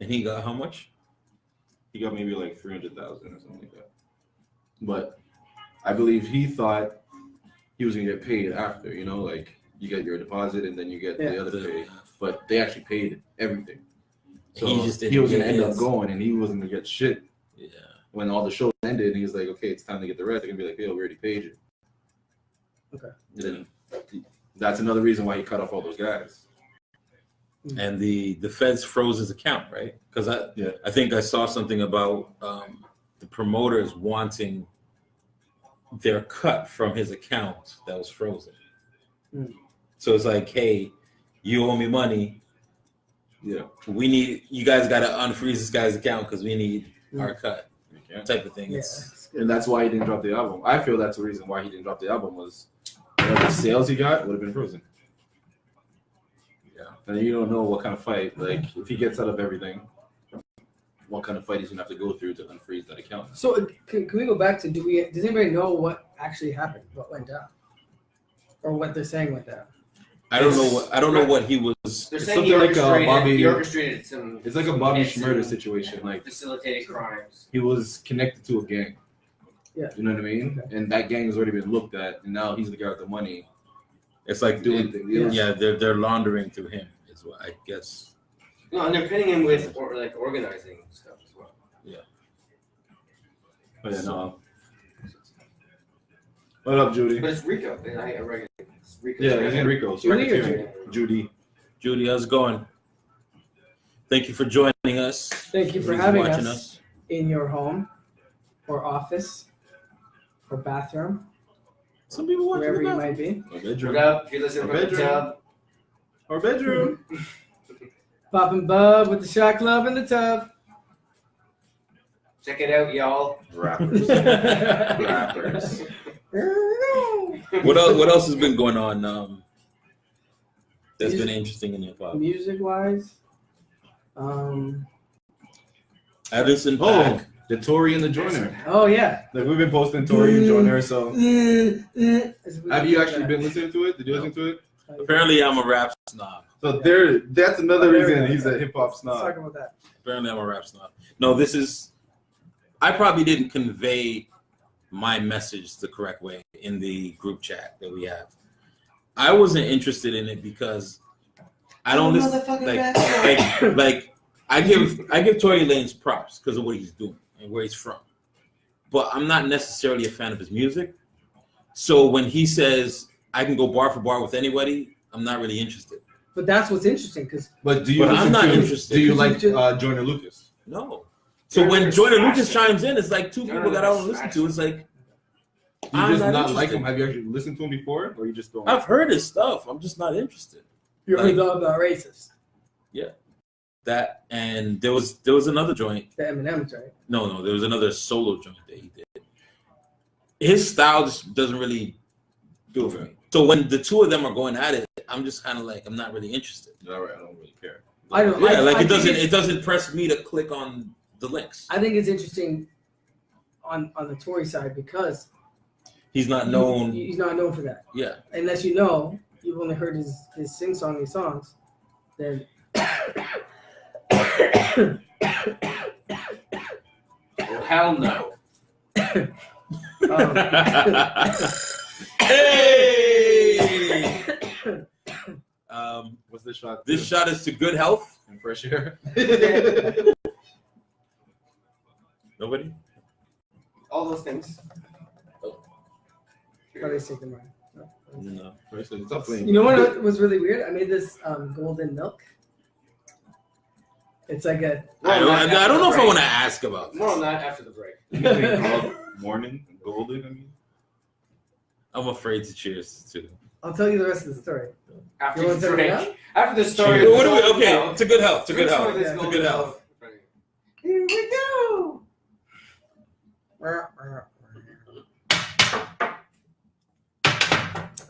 Speaker 2: and he got how much?
Speaker 4: He got maybe like 300,000 or something like that. But I believe he thought he was gonna get paid after, you know, like you get your deposit and then you get the other pay. But they actually paid everything. So
Speaker 2: He just didn't
Speaker 4: he was
Speaker 2: get
Speaker 4: gonna end up
Speaker 2: his.
Speaker 4: going and he wasn't gonna get shit.
Speaker 2: Yeah.
Speaker 4: When all the shows ended, he was like, okay, it's time to get the rest. They're gonna be like, yo, we already paid you.
Speaker 1: Okay.
Speaker 4: And then that's another reason why he cut off all those guys.
Speaker 2: And the feds froze his account, right? Because I think I saw something about the promoters wanting their cut from his account that was frozen. So it's like, hey, you owe me money.
Speaker 4: Yeah.
Speaker 2: You guys got to unfreeze this guy's account because we need our cut, type of thing.
Speaker 1: Yeah.
Speaker 4: And that's why he didn't drop the album. I feel that's the reason why he didn't drop the album was the sales he got would have been frozen.
Speaker 2: Yeah.
Speaker 4: And you don't know what kind of fight, like if he gets out of everything, what kind of fight he's gonna have to go through to unfreeze that account.
Speaker 1: So can we go back to does anybody know what actually happened, what went down, or what they're saying went down?
Speaker 2: I don't know what he was.
Speaker 3: They're
Speaker 4: It's
Speaker 3: saying he
Speaker 4: something like
Speaker 3: orchestrated,
Speaker 4: Bobby-
Speaker 3: some.
Speaker 4: It's like a Bobby
Speaker 3: hits
Speaker 4: Shmurda
Speaker 3: and
Speaker 4: situation. Like
Speaker 3: facilitated crimes.
Speaker 4: he was connected to a gang.
Speaker 1: Yeah.
Speaker 4: You know what I mean? And that gang has already been looked at, and now he's the guy with the money.
Speaker 2: It's like
Speaker 4: Doing things.
Speaker 2: yeah, they're laundering through him. Is what I guess.
Speaker 3: No, and they're pinning him with organizing stuff as well.
Speaker 4: But yeah, no. What up, Judy?
Speaker 3: But it's Rico. It's Rico.
Speaker 4: Yeah, it's Enrico.
Speaker 1: Judy or
Speaker 4: Judy?
Speaker 2: Judy, how's it going? Thank you for joining us.
Speaker 1: Thank you for
Speaker 2: Everybody's
Speaker 1: having
Speaker 2: watching
Speaker 1: us in your home or office or bathroom,
Speaker 2: Some people want
Speaker 1: wherever
Speaker 2: to
Speaker 1: you might be.
Speaker 4: Or
Speaker 3: What
Speaker 4: bedroom.
Speaker 3: up? If you listen
Speaker 4: Or
Speaker 3: from the
Speaker 4: bedroom.
Speaker 3: tub,
Speaker 4: Or bedroom.
Speaker 1: Popping bub with the shot club in the tub.
Speaker 3: check it out, y'all.
Speaker 4: Rappers. Rappers.
Speaker 2: What else has been going on? That's been interesting in hip hop.
Speaker 1: Music wise,
Speaker 2: Addison
Speaker 4: Oh,
Speaker 2: Paak.
Speaker 4: the Tory and the Joiner.
Speaker 1: oh yeah.
Speaker 4: Like we've been posting Tory and Joiner, so have you actually been listening to it? Did you listen to it?
Speaker 2: Apparently, I'm a rap snob.
Speaker 4: So that's another reason he's a hip hop
Speaker 1: Let's
Speaker 4: snob.
Speaker 1: talk about that.
Speaker 2: Apparently, I'm a rap snob. No, I probably didn't convey my message the correct way in the group chat that we have. I wasn't interested in it because I don't listen. Like I give Tory Lanez props because of what he's doing and where he's from, but I'm not necessarily a fan of his music. So when he says I can go bar for bar with anybody, I'm not really interested.
Speaker 1: But that's what's interesting because
Speaker 4: But do you?
Speaker 2: But I'm not interested.
Speaker 4: Do you like Joyner Lucas?
Speaker 2: No. So when Joyner Lucas chimes in, it's like two people that I don't listen to. It's like
Speaker 4: You
Speaker 2: I'm
Speaker 4: just
Speaker 2: not
Speaker 4: not like
Speaker 2: interested.
Speaker 4: him? Have you actually listened to him before, or you just don't?
Speaker 2: I've heard his stuff. I'm just not interested.
Speaker 1: you're
Speaker 2: Like-
Speaker 1: about racist.
Speaker 2: That and there was another joint.
Speaker 1: The Eminem's right.
Speaker 2: No, there was another solo joint that he did. His style just doesn't really do it for me. So when the two of them are going at it, I'm just kind of like I'm not really interested.
Speaker 4: All right, I don't really care.
Speaker 1: I don't.
Speaker 2: Yeah, like
Speaker 1: I
Speaker 2: it
Speaker 1: think
Speaker 2: it doesn't press me to click on the links.
Speaker 1: I think it's interesting on the Tory side because
Speaker 2: He's not known.
Speaker 1: He's not known for that.
Speaker 2: Yeah.
Speaker 1: Unless you've only heard his sing-songy songs, then.
Speaker 3: Well, hell no.
Speaker 2: Hey!
Speaker 4: What's the shot?
Speaker 2: This shot is to good health.
Speaker 4: and fresh air.
Speaker 2: Nobody?
Speaker 3: All those things.
Speaker 1: Probably take them right.
Speaker 2: No.
Speaker 4: It's up lane.
Speaker 1: You know what was really weird? I made this golden milk. It's like a
Speaker 2: I don't know if I want to ask about
Speaker 3: More
Speaker 2: this.
Speaker 3: on that after the break.
Speaker 4: Anything called morning golden? I mean,
Speaker 2: I'm afraid to cheers too.
Speaker 1: I'll tell you the rest of the story.
Speaker 3: After
Speaker 1: You want
Speaker 3: the
Speaker 1: to tell me
Speaker 3: break.
Speaker 1: now?
Speaker 3: After the story.
Speaker 2: Cheers.
Speaker 3: of
Speaker 2: What
Speaker 3: the
Speaker 2: do we?
Speaker 3: golden
Speaker 2: Okay,
Speaker 3: milk,
Speaker 2: to good health. To good
Speaker 3: drink some
Speaker 2: health.
Speaker 3: of this
Speaker 1: Yeah.
Speaker 2: To
Speaker 3: golden
Speaker 2: good health.
Speaker 3: milk.
Speaker 1: Here we go.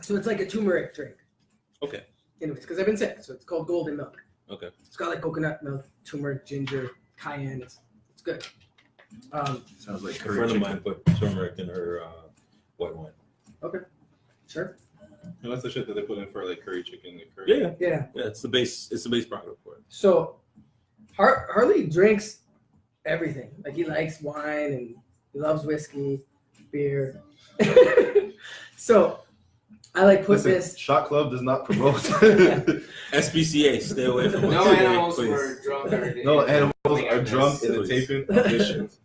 Speaker 1: So it's like a turmeric drink.
Speaker 2: Okay.
Speaker 1: Anyways, because I've been sick, so it's called golden milk.
Speaker 2: Okay.
Speaker 1: It's got like coconut milk, turmeric, ginger, cayenne. It's good.
Speaker 4: sounds like
Speaker 2: A
Speaker 4: curry
Speaker 2: friend of
Speaker 4: chicken.
Speaker 2: mine put turmeric in her white wine.
Speaker 1: Sure.
Speaker 4: No, that's the shit that they put in for like curry chicken. Like curry.
Speaker 2: Yeah.
Speaker 1: Yeah.
Speaker 2: Yeah. It's the base. It's the base product for it.
Speaker 1: So Harley drinks everything. Like he likes wine and he loves whiskey, beer. So I like put
Speaker 4: Listen,
Speaker 1: this.
Speaker 4: Shot Club does not promote.
Speaker 2: SPCA. Stay away from
Speaker 3: No
Speaker 2: us.
Speaker 3: animals
Speaker 2: Please.
Speaker 3: were drunk or
Speaker 4: No animals
Speaker 3: something
Speaker 4: are
Speaker 3: like
Speaker 4: drunk
Speaker 3: this.
Speaker 4: in the taping of this shit.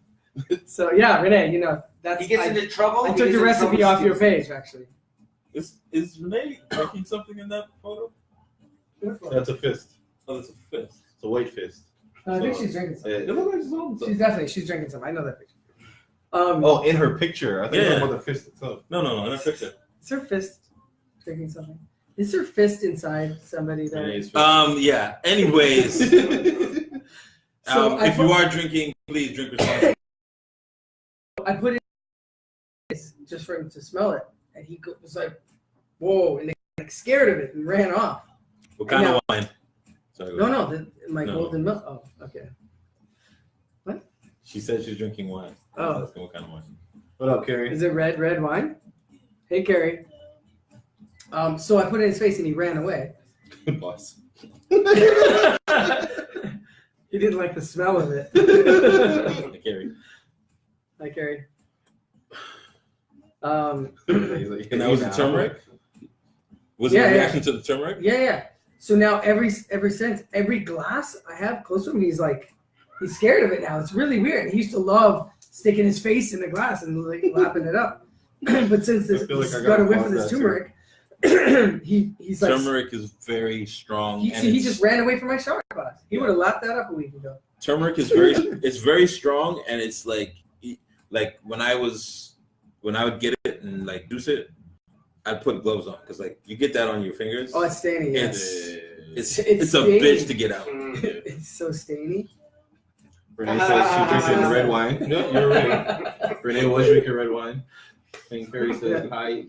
Speaker 1: So yeah, Renee, that's
Speaker 3: He gets into trouble.
Speaker 1: I
Speaker 3: he
Speaker 1: took
Speaker 3: gets
Speaker 1: your
Speaker 3: into
Speaker 1: recipe
Speaker 3: trouble.
Speaker 1: off your page actually.
Speaker 2: Is Renee making something in that photo?
Speaker 4: That's a fist.
Speaker 2: Oh, that's a fist.
Speaker 4: It's a white fist.
Speaker 1: I think she's drinking some.
Speaker 2: It looks like it's on
Speaker 1: She's drinking some. I know that picture.
Speaker 4: Oh, in her picture. I think
Speaker 2: Yeah.
Speaker 4: about the fist itself.
Speaker 2: No, not picture.
Speaker 1: Is her fist drinking something? Is her fist inside somebody there?
Speaker 4: Renee's fist.
Speaker 2: Yeah. Anyways,
Speaker 1: So
Speaker 2: if you are drinking, please drink responsibly.
Speaker 1: I put it in just for him to smell it, and he was like, "Whoa!" and like scared of it and ran off.
Speaker 2: What kind of wine? Sorry, go
Speaker 1: No,
Speaker 2: ahead.
Speaker 1: my
Speaker 2: No.
Speaker 1: golden milk. Oh, okay.
Speaker 2: She said she's drinking wine.
Speaker 1: Oh.
Speaker 2: Asking what kind of wine?
Speaker 4: What up, Carrie?
Speaker 1: Is it red wine? Hey, Carrie. So I put it in his face, and he ran away.
Speaker 4: Boss.
Speaker 1: He didn't like the smell of it.
Speaker 2: Hey, Carrie.
Speaker 1: Hi, Carrie.
Speaker 4: He's like,
Speaker 2: And that was the turmeric? Was it
Speaker 1: Yeah,
Speaker 2: a
Speaker 1: yeah.
Speaker 2: reaction to the turmeric?
Speaker 1: Yeah. So now every glass I have close to him, he's scared of it now. It's really weird. He used to love sticking his face in the glass and like lapping it up. But since
Speaker 4: I feel like
Speaker 1: he's
Speaker 4: I
Speaker 1: got
Speaker 4: gotta
Speaker 1: a whiff
Speaker 4: pause
Speaker 1: of this
Speaker 4: that, too.
Speaker 1: turmeric, he's like
Speaker 2: Turmeric is very strong.
Speaker 1: he
Speaker 2: and
Speaker 1: just ran away from my shot glass. He would have lapped that up a week ago.
Speaker 2: turmeric is very it's very strong, and it's like like when I would get it and like juice it, I'd put gloves on because like you get that on your fingers.
Speaker 1: Oh, it's stainy. Yeah.
Speaker 2: It's
Speaker 1: It's
Speaker 2: a
Speaker 1: stainy.
Speaker 2: bitch to get out.
Speaker 1: It's so stainy.
Speaker 4: Renee says she's drinking red wine. No, you're right. Renee was drinking red wine. And Perry says hi.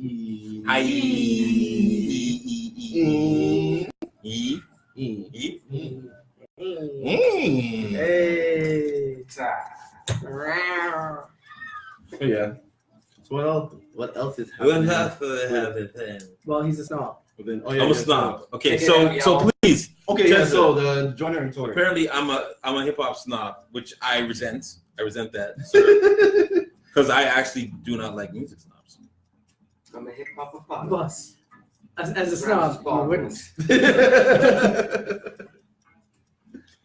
Speaker 2: Hi.
Speaker 1: Hey.
Speaker 4: Yeah. So what else is happening?
Speaker 1: Well, he's a snob.
Speaker 4: Then,
Speaker 2: I'm a snob. Okay, so please.
Speaker 4: Okay, yeah. So the joiner and tour.
Speaker 2: Apparently, I'm a hip hop snob, which I resent. I resent that because I actually do not like music snobs.
Speaker 3: I'm a hip hop
Speaker 1: Bus. As a snob, you wouldn't.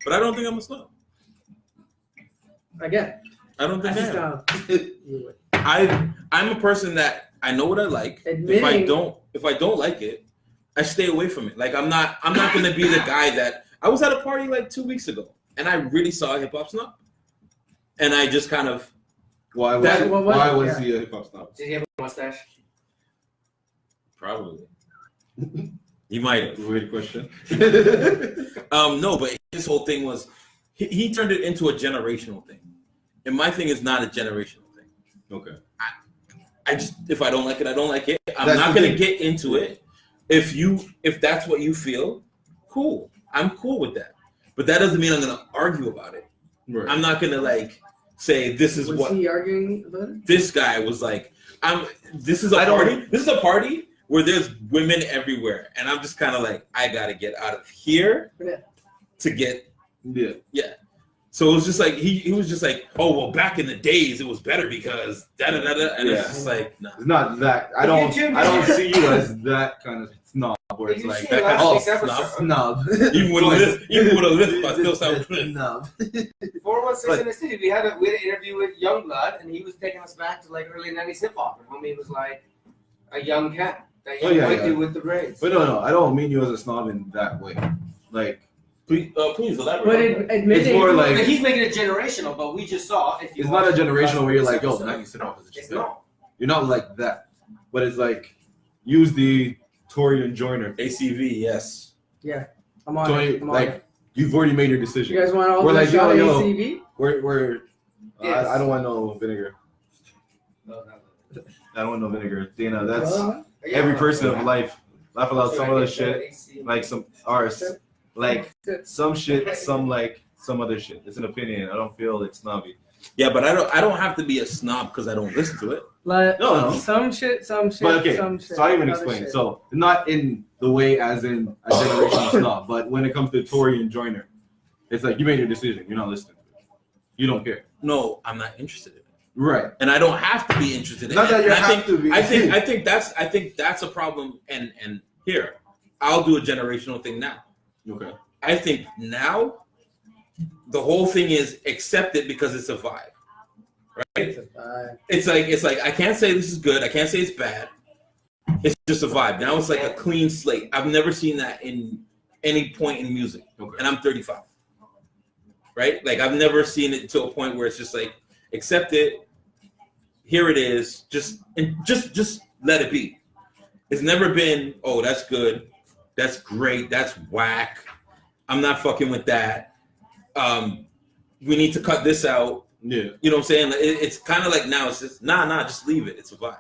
Speaker 2: But I don't think I'm a snob.
Speaker 1: Again,
Speaker 2: I don't think
Speaker 1: as
Speaker 2: I
Speaker 1: a
Speaker 2: am.
Speaker 1: snob, you would.
Speaker 2: I'm a person that I know what I like. If I don't like it, I stay away from it. Like I'm not gonna be the guy that I was at a party like 2 weeks ago and I really saw a hip hop snob. And I just kind of
Speaker 4: why was he a hip hop snob?
Speaker 3: Did he have a mustache?
Speaker 2: Probably. He might have.
Speaker 4: Weird question.
Speaker 2: No, but his whole thing was he turned it into a generational thing. And my thing is not a generational thing.
Speaker 4: Okay.
Speaker 2: I just if I don't like it, I don't like it. I'm
Speaker 4: That's
Speaker 2: not gonna get into it. If that's what you feel, cool. I'm cool with that. But that doesn't mean I'm gonna argue about it.
Speaker 4: Right.
Speaker 2: I'm not gonna like say this is
Speaker 1: Was he arguing about it?
Speaker 2: This guy was like. This is a party where there's women everywhere, and I'm just kind of like I gotta get out of here to get yeah. So it was just like he was just like, oh well, back in the days it was better because da da da da, and it's just like no.
Speaker 4: It's not that. I don't see you as that kind of snob where it's like that kind of snob.
Speaker 2: Even with a lisp, I still sound
Speaker 4: snob.
Speaker 3: 416 in the city. We had an interview with Youngblood, and he was taking us back to like early '90s hip hop. And homie was like a young cat, that young white dude with the braids.
Speaker 4: But no, I don't mean you as a snob in that way. Like.
Speaker 2: Please elaborate.
Speaker 1: But admitting,
Speaker 4: it's more like
Speaker 3: he's making it generational, but we just saw.
Speaker 4: It's not a generational where you're like, yo, 90s hip hop is
Speaker 3: It's not.
Speaker 4: You're not like that. But it's like, use the Tory and Joyner.
Speaker 2: ACV, yes.
Speaker 1: Yeah, I'm on it.
Speaker 4: You've already made your decision.
Speaker 1: You guys want all
Speaker 4: we're
Speaker 1: the
Speaker 4: like,
Speaker 1: shot
Speaker 4: yo,
Speaker 1: ACV?
Speaker 4: We're
Speaker 3: Yes.
Speaker 4: I don't want no vinegar.
Speaker 3: No.
Speaker 4: I don't want no vinegar. Dana, that's every person of life. Laugh about some other shit, like some arse. Like some shit, some like some other shit. It's an opinion. I don't feel it's snobby.
Speaker 2: Yeah, but I don't have to be a snob because I don't listen to it.
Speaker 1: No. Some shit.
Speaker 4: But okay,
Speaker 1: some shit.
Speaker 4: so I even explain.
Speaker 1: Shit.
Speaker 4: So not in the way as in a generational snob, but when it comes to Tory and Joyner, it's like you made your decision. You're not listening to it. You don't care.
Speaker 2: No, I'm not interested in it.
Speaker 4: Right.
Speaker 2: And I don't have to be interested in
Speaker 4: not
Speaker 2: it.
Speaker 4: Not that you have to be.
Speaker 2: I think that's a problem. And here, I'll do a generational thing now.
Speaker 4: Okay.
Speaker 2: I think now the whole thing is accept it because it's a vibe, right? It's like I can't say this is good. I can't say it's bad. It's just a vibe. Now it's like a clean slate. I've never seen that in any point in music, and I'm 35, right? Like I've never seen it to a point where it's just like accept it. Here it is. Just let it be. It's never been that's good. That's great. That's whack. I'm not fucking with that. We need to cut this out.
Speaker 4: Yeah.
Speaker 2: You know what I'm saying? It's kind of like now it's just just leave it. It's a vibe.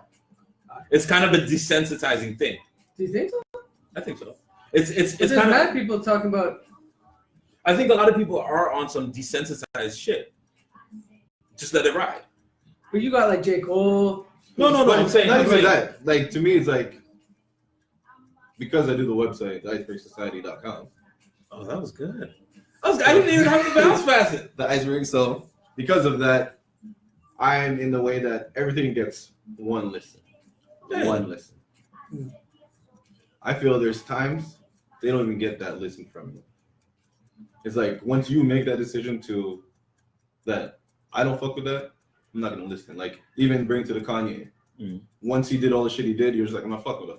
Speaker 2: It's kind of a desensitizing thing.
Speaker 1: Do you think so?
Speaker 2: I think so. It's
Speaker 1: kind of mad people talking about.
Speaker 2: I think a lot of people are on some desensitized shit. Just let it ride.
Speaker 1: But you got like J. Cole.
Speaker 2: No. I'm saying
Speaker 4: not even that. Like to me, it's like. Because I do the website, icebergsociety.com.
Speaker 2: Oh, that was good. I didn't even have to bounce past it.
Speaker 4: The iceberg. So because of that, I'm in the way that everything gets one listen.
Speaker 2: Yeah.
Speaker 4: One listen. I feel there's times they don't even get that listen from you. It's like once you make that decision to that I don't fuck with that, I'm not gonna listen. Like even bring to the Kanye. Once he did all the shit he did, you're just like, I'm not fuck with him.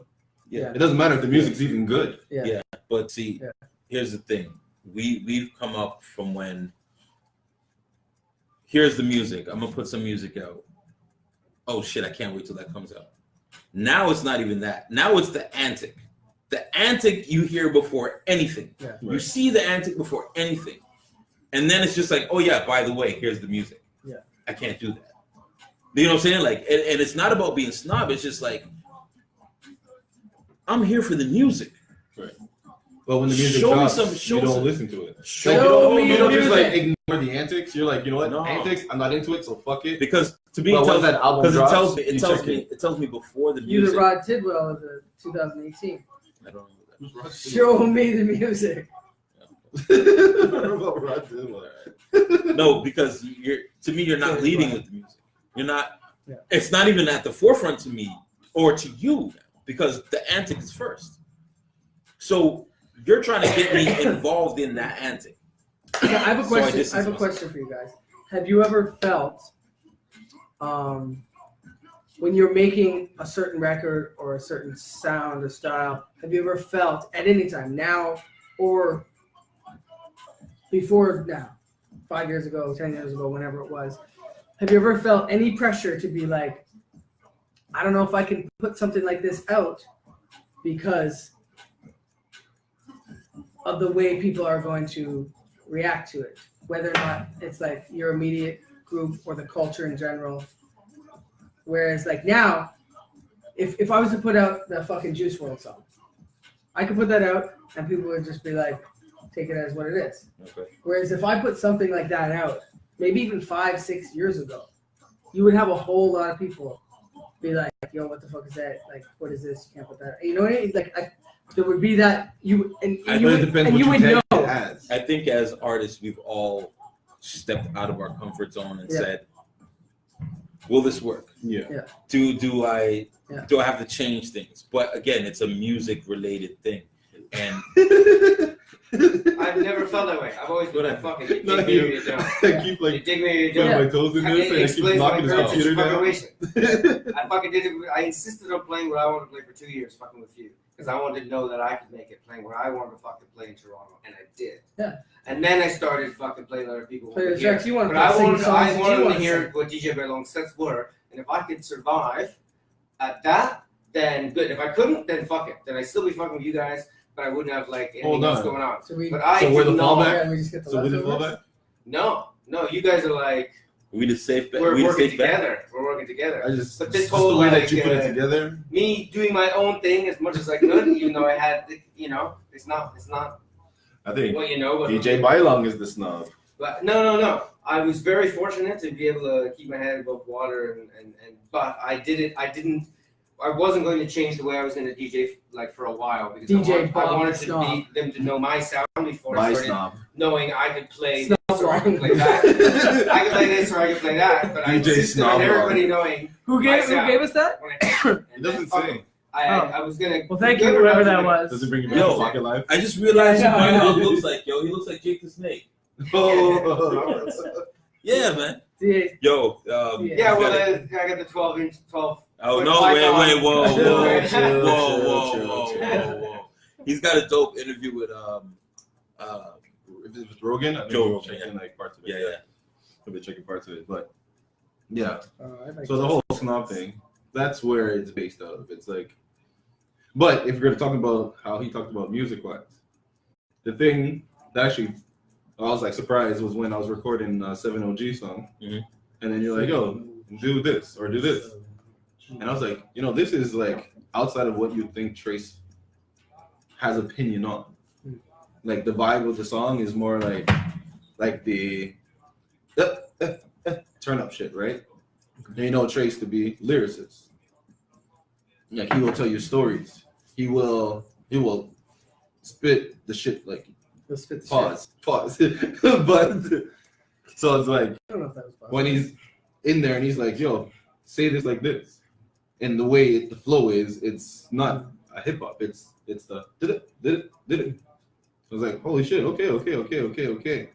Speaker 2: Yeah.
Speaker 4: It doesn't matter if the music's even good.
Speaker 2: Yeah. But see, here's the thing. We've come up from when here's the music. I'm gonna put some music out. oh shit, I can't wait till that comes out. Now it's not even that. Now it's the antic. The antic you hear before anything.
Speaker 1: Yeah.
Speaker 2: You see the antic before anything. And then it's just like, oh yeah, by the way, here's the music.
Speaker 1: Yeah.
Speaker 2: I can't do that. You know what I'm saying? Like, and it's not about being snob. It's just like, I'm here for the music.
Speaker 4: Right. But when the music
Speaker 2: Show me
Speaker 4: drops,
Speaker 2: some- show
Speaker 4: you don't
Speaker 2: some-
Speaker 4: listen to it.
Speaker 1: Show me
Speaker 4: you don't
Speaker 1: the
Speaker 4: just like
Speaker 1: music.
Speaker 4: ignore the antics. You're like, you know what?
Speaker 2: No.
Speaker 4: Antics, I'm not into it, so fuck it.
Speaker 2: Because to me,
Speaker 4: But
Speaker 2: it
Speaker 4: once that album
Speaker 2: because
Speaker 4: drops,
Speaker 2: it tells me,
Speaker 4: you check
Speaker 2: it tells me before the
Speaker 1: You the
Speaker 2: music.
Speaker 1: Rod Tidwell of the 2018.
Speaker 2: I don't know that.
Speaker 1: Show me the music.
Speaker 2: No, because you're not leading with the music. You're not.
Speaker 1: Yeah.
Speaker 2: It's not even at the forefront to me or to you because the antic is first. So you're trying to get me involved in that antic.
Speaker 1: Yeah, I have a
Speaker 2: So I
Speaker 1: question.
Speaker 2: distance
Speaker 1: I have a
Speaker 2: myself.
Speaker 1: question for you guys. Have you ever felt, when you're making a certain record or a certain sound or style, have you ever felt at any time, now or before now, 5 years ago, 10 years ago, whenever it was, have you ever felt any pressure to be like, I don't know if I can put something like this out because of the way people are going to react to it, whether or not it's like your immediate group or the culture in general. Whereas like now, if I was to put out the fucking Juice WRLD song, I could put that out and people would just be like, take it as what it is.
Speaker 2: Okay.
Speaker 1: Whereas if I put something like that out, maybe even 5-6 years ago, you would have a whole lot of people be like, yo, what the fuck is that? Like, what is this? You can't put that. You know what I mean? Like, there would be that you and
Speaker 2: I
Speaker 1: you
Speaker 4: But it
Speaker 1: would,
Speaker 4: depends
Speaker 1: and you
Speaker 4: what
Speaker 1: would
Speaker 4: you
Speaker 1: know.
Speaker 4: tag it as.
Speaker 2: I think as artists, we've all stepped out of our comfort zone and
Speaker 1: Yeah.
Speaker 2: said, "Will this work?
Speaker 4: Yeah.
Speaker 2: Do I
Speaker 1: Yeah.
Speaker 2: do I have to change things?" But again, it's a music related thing, and
Speaker 3: I've never felt that way. I've always been like, fucking, you
Speaker 4: No,
Speaker 3: dig me or
Speaker 4: you-
Speaker 3: you don't.
Speaker 4: I keep
Speaker 3: You
Speaker 4: like
Speaker 3: dig me or you
Speaker 4: putting
Speaker 3: don't.
Speaker 4: my toes in
Speaker 3: It
Speaker 4: this and I keep
Speaker 3: explains my
Speaker 4: knocking the
Speaker 3: current
Speaker 4: computer down.
Speaker 3: situation. I fucking did it. I insisted on playing what I wanted to play for 2 years, fucking with you, because I wanted to know that I could make it playing where I wanted to fucking play in Toronto, and I did.
Speaker 1: Yeah.
Speaker 3: And then I started fucking playing other people.
Speaker 1: Play the
Speaker 3: wanted to hear.
Speaker 1: tracks you want
Speaker 3: But
Speaker 1: to
Speaker 3: I
Speaker 1: sing
Speaker 3: wanted,
Speaker 1: songs
Speaker 3: I
Speaker 1: that you
Speaker 3: wanted to
Speaker 1: want
Speaker 3: hear
Speaker 1: sing.
Speaker 3: what DJ Berlong's sets were, and if I could survive at that, then good. If I couldn't, then fuck it. Then I'd still be fucking with you guys, but I wouldn't have like anything
Speaker 4: Hold
Speaker 3: else
Speaker 4: on.
Speaker 3: going on.
Speaker 1: So we,
Speaker 3: But I
Speaker 4: So we're the
Speaker 3: did not.
Speaker 4: fallback?
Speaker 1: yeah, we just get the
Speaker 4: So we did
Speaker 1: leftovers.
Speaker 4: fallback?
Speaker 3: No, you guys are like
Speaker 2: we just safe bet.
Speaker 3: we're
Speaker 2: We
Speaker 3: working
Speaker 2: safe bet.
Speaker 3: together. We're working together.
Speaker 4: I just
Speaker 3: But this
Speaker 4: just
Speaker 3: whole,
Speaker 4: the way that
Speaker 3: like,
Speaker 4: you put it together.
Speaker 3: Me doing my own thing as much as I could, even though I had, you know, it's not
Speaker 4: I think
Speaker 3: what you know. But
Speaker 4: DJ Bailong is the snob.
Speaker 3: But no. I was very fortunate to be able to keep my head above water, and but I wasn't going to change the way I was going to DJ like for a while because
Speaker 1: DJ
Speaker 3: I
Speaker 1: Bob
Speaker 3: wanted
Speaker 1: the
Speaker 3: to be them to know my sound before I
Speaker 4: My
Speaker 3: started
Speaker 4: snob.
Speaker 3: knowing I could play
Speaker 1: Snob
Speaker 3: this or I could
Speaker 1: Long.
Speaker 3: play that. I could play this or I could play that, but I
Speaker 4: DJ
Speaker 3: insisted on
Speaker 4: Snob
Speaker 3: everybody
Speaker 4: Long.
Speaker 3: knowing
Speaker 1: Who gave us that?
Speaker 3: when
Speaker 4: It doesn't say.
Speaker 3: I was gonna.
Speaker 1: Well, thank you, whoever that was.
Speaker 4: Does it bring you back
Speaker 2: Yo.
Speaker 4: to Pocket Life?
Speaker 2: I just realized
Speaker 1: Yeah,
Speaker 2: who
Speaker 1: I
Speaker 2: my
Speaker 1: know.
Speaker 2: dog looks like. Yo, he looks like Jake the Snake.
Speaker 4: Oh.
Speaker 2: Yeah, man.
Speaker 1: DA.
Speaker 2: Yo,
Speaker 3: Yeah, well,
Speaker 2: gotta-
Speaker 3: I got the 12-inch.
Speaker 2: Oh
Speaker 3: With
Speaker 2: no!
Speaker 3: Python.
Speaker 2: Wait! Whoa!
Speaker 4: Chill,
Speaker 2: Whoa!
Speaker 4: chill,
Speaker 2: Whoa!
Speaker 4: chill,
Speaker 2: Whoa!
Speaker 4: chill,
Speaker 2: Whoa! Whoa! He's got a dope interview with
Speaker 4: If it was Rogan, I think
Speaker 2: Joe
Speaker 4: we'll
Speaker 2: Rogan,
Speaker 4: check in like parts of it.
Speaker 2: yeah.
Speaker 4: We'll be checking parts of it, but yeah.
Speaker 1: I like
Speaker 4: So the whole snob thing, that's where it's based out of. It's like, but if you're gonna talk about how he talked about music wise, the thing that actually I was like surprised was when I was recording 7OG song,
Speaker 2: Mhm.
Speaker 4: and then you're like, "Yo, do this or do this," and I was like, you know, this is like outside of what you think Trace has opinion on. Like the vibe of the song is more like the turn up shit, right? And you know Trace to be lyricist. Like he will tell you stories. He will spit the shit like
Speaker 1: Let's spit the
Speaker 4: pause. But so it's like
Speaker 1: shit. I don't know if that was possible.
Speaker 4: when he's in there and he's like, yo, say this like this. And the way the flow is, it's not a hip hop, it's the did it. So I was like, holy shit, okay.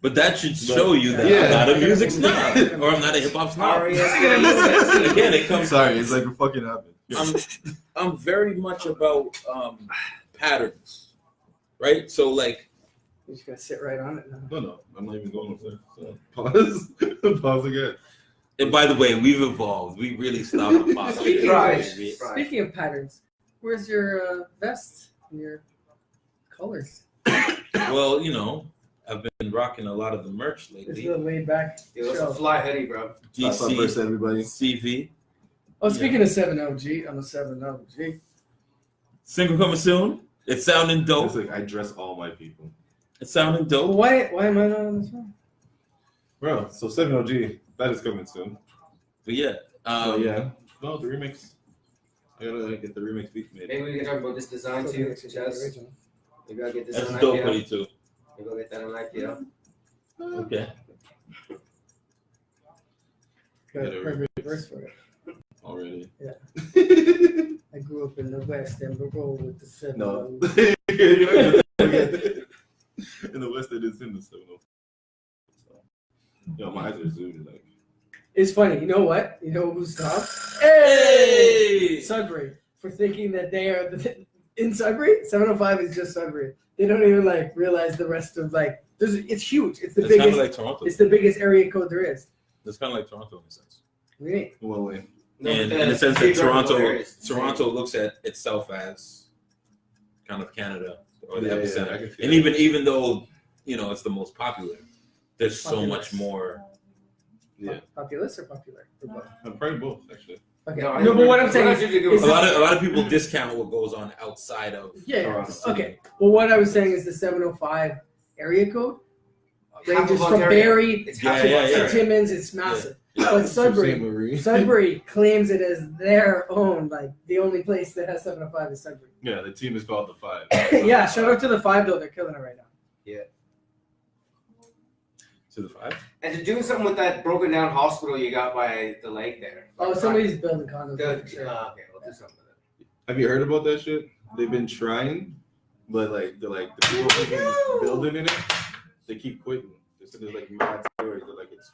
Speaker 2: But that should show you that
Speaker 4: Yeah.
Speaker 2: I'm not a music snob or I'm not a hip hop snob. Again, it comes.
Speaker 4: Sorry, it's like a fucking habit.
Speaker 2: I'm very much about patterns, right? So like,
Speaker 1: You're just gonna sit right on it now.
Speaker 4: No, I'm not even going with it. So pause again.
Speaker 2: And by the way, we've evolved. We really stopped the podcast.
Speaker 1: Speaking
Speaker 3: Right.
Speaker 1: of which, speaking of patterns, where's your vest and your colors?
Speaker 2: Well, you know, I've been rocking a lot of the merch
Speaker 1: It's
Speaker 2: lately.
Speaker 1: a laid back
Speaker 3: It was
Speaker 1: show.
Speaker 3: a fly hoodie, bro.
Speaker 4: That's my first,
Speaker 2: DC,
Speaker 4: everybody.
Speaker 2: CV.
Speaker 1: Oh, speaking of 7OG, I'm a 7OG.
Speaker 2: Single coming soon. It's sounding
Speaker 4: It's
Speaker 2: dope.
Speaker 4: like I dress all my people.
Speaker 2: It's sounding
Speaker 1: Well,
Speaker 2: dope.
Speaker 1: why am I not on this one?
Speaker 4: Bro, so 7OG, that is coming soon.
Speaker 2: But yeah.
Speaker 4: Yeah. No, the remix. I gotta get the remix beat made.
Speaker 3: Maybe we can talk about this design
Speaker 1: So
Speaker 3: too.
Speaker 1: the
Speaker 3: Chess.
Speaker 1: original.
Speaker 3: Maybe I'll get this
Speaker 2: That's
Speaker 3: on
Speaker 2: a dope
Speaker 3: IKEA.
Speaker 2: hoodie too.
Speaker 3: Maybe I'll get that on IKEA.
Speaker 2: Okay.
Speaker 1: Got a
Speaker 4: Yeah,
Speaker 1: perfect verse for it.
Speaker 4: Already.
Speaker 1: Yeah. I grew up in the West and we roll with the 7
Speaker 4: No. In the West, they did sing the 705. Yo, my eyes are zoomed. Like,
Speaker 1: It's funny. You know what? You know who stopped?
Speaker 2: Hey!
Speaker 1: Sudbury. For thinking that they are in Sudbury. 705 is just Sudbury. They don't even like realize the rest of like. It's huge. It's the
Speaker 2: It's kind of
Speaker 1: biggest.
Speaker 2: like Toronto.
Speaker 1: It's the biggest area code there is.
Speaker 2: It's kind of like Toronto in a sense.
Speaker 1: Really?
Speaker 4: well, wait.
Speaker 3: No,
Speaker 2: And
Speaker 3: but
Speaker 2: in the sense that
Speaker 3: geographical area is the same.
Speaker 2: Toronto looks at itself as kind of Canada or the
Speaker 4: Yeah,
Speaker 2: epicenter.
Speaker 4: I can see
Speaker 2: And
Speaker 4: that.
Speaker 2: even though, you know, it's the most popular, there's so
Speaker 1: Populous.
Speaker 2: much more.
Speaker 4: Yeah.
Speaker 1: Populous or popular? Or both?
Speaker 4: I'm probably both, actually.
Speaker 1: Okay.
Speaker 3: No, I
Speaker 1: No,
Speaker 3: think
Speaker 1: but what I'm
Speaker 3: we're
Speaker 1: saying
Speaker 3: not
Speaker 1: is,
Speaker 3: usually good
Speaker 1: is
Speaker 2: A
Speaker 3: with-
Speaker 2: lot of people discount what goes on outside of
Speaker 1: yeah.
Speaker 4: Toronto.
Speaker 1: Okay. Well, what I was saying is the 705 area code
Speaker 3: Half
Speaker 1: ranges
Speaker 3: of
Speaker 1: from
Speaker 3: Ontario.
Speaker 1: Barrie
Speaker 3: It's
Speaker 2: Yeah,
Speaker 3: half of
Speaker 2: yeah,
Speaker 3: Ontario.
Speaker 1: to Timmins. It's massive.
Speaker 2: Yeah.
Speaker 1: But
Speaker 4: Sault Ste.
Speaker 1: Sudbury,
Speaker 4: Marie.
Speaker 1: Sudbury claims it as their own. Like the only place that has 705 is Sudbury.
Speaker 4: Yeah, the team is called the 5.
Speaker 1: Yeah. Shout out to the 5 though. They're killing it right now.
Speaker 2: to the 5.
Speaker 3: And to do something with that broken down hospital you got by the lake there.
Speaker 1: Oh, somebody's building condos.
Speaker 3: Good.
Speaker 1: For sure.
Speaker 3: Okay, we'll do something with it.
Speaker 4: Have you heard about that shit? They've been trying, but like the people who've building in it, they keep quitting. There's like mad stories that like it's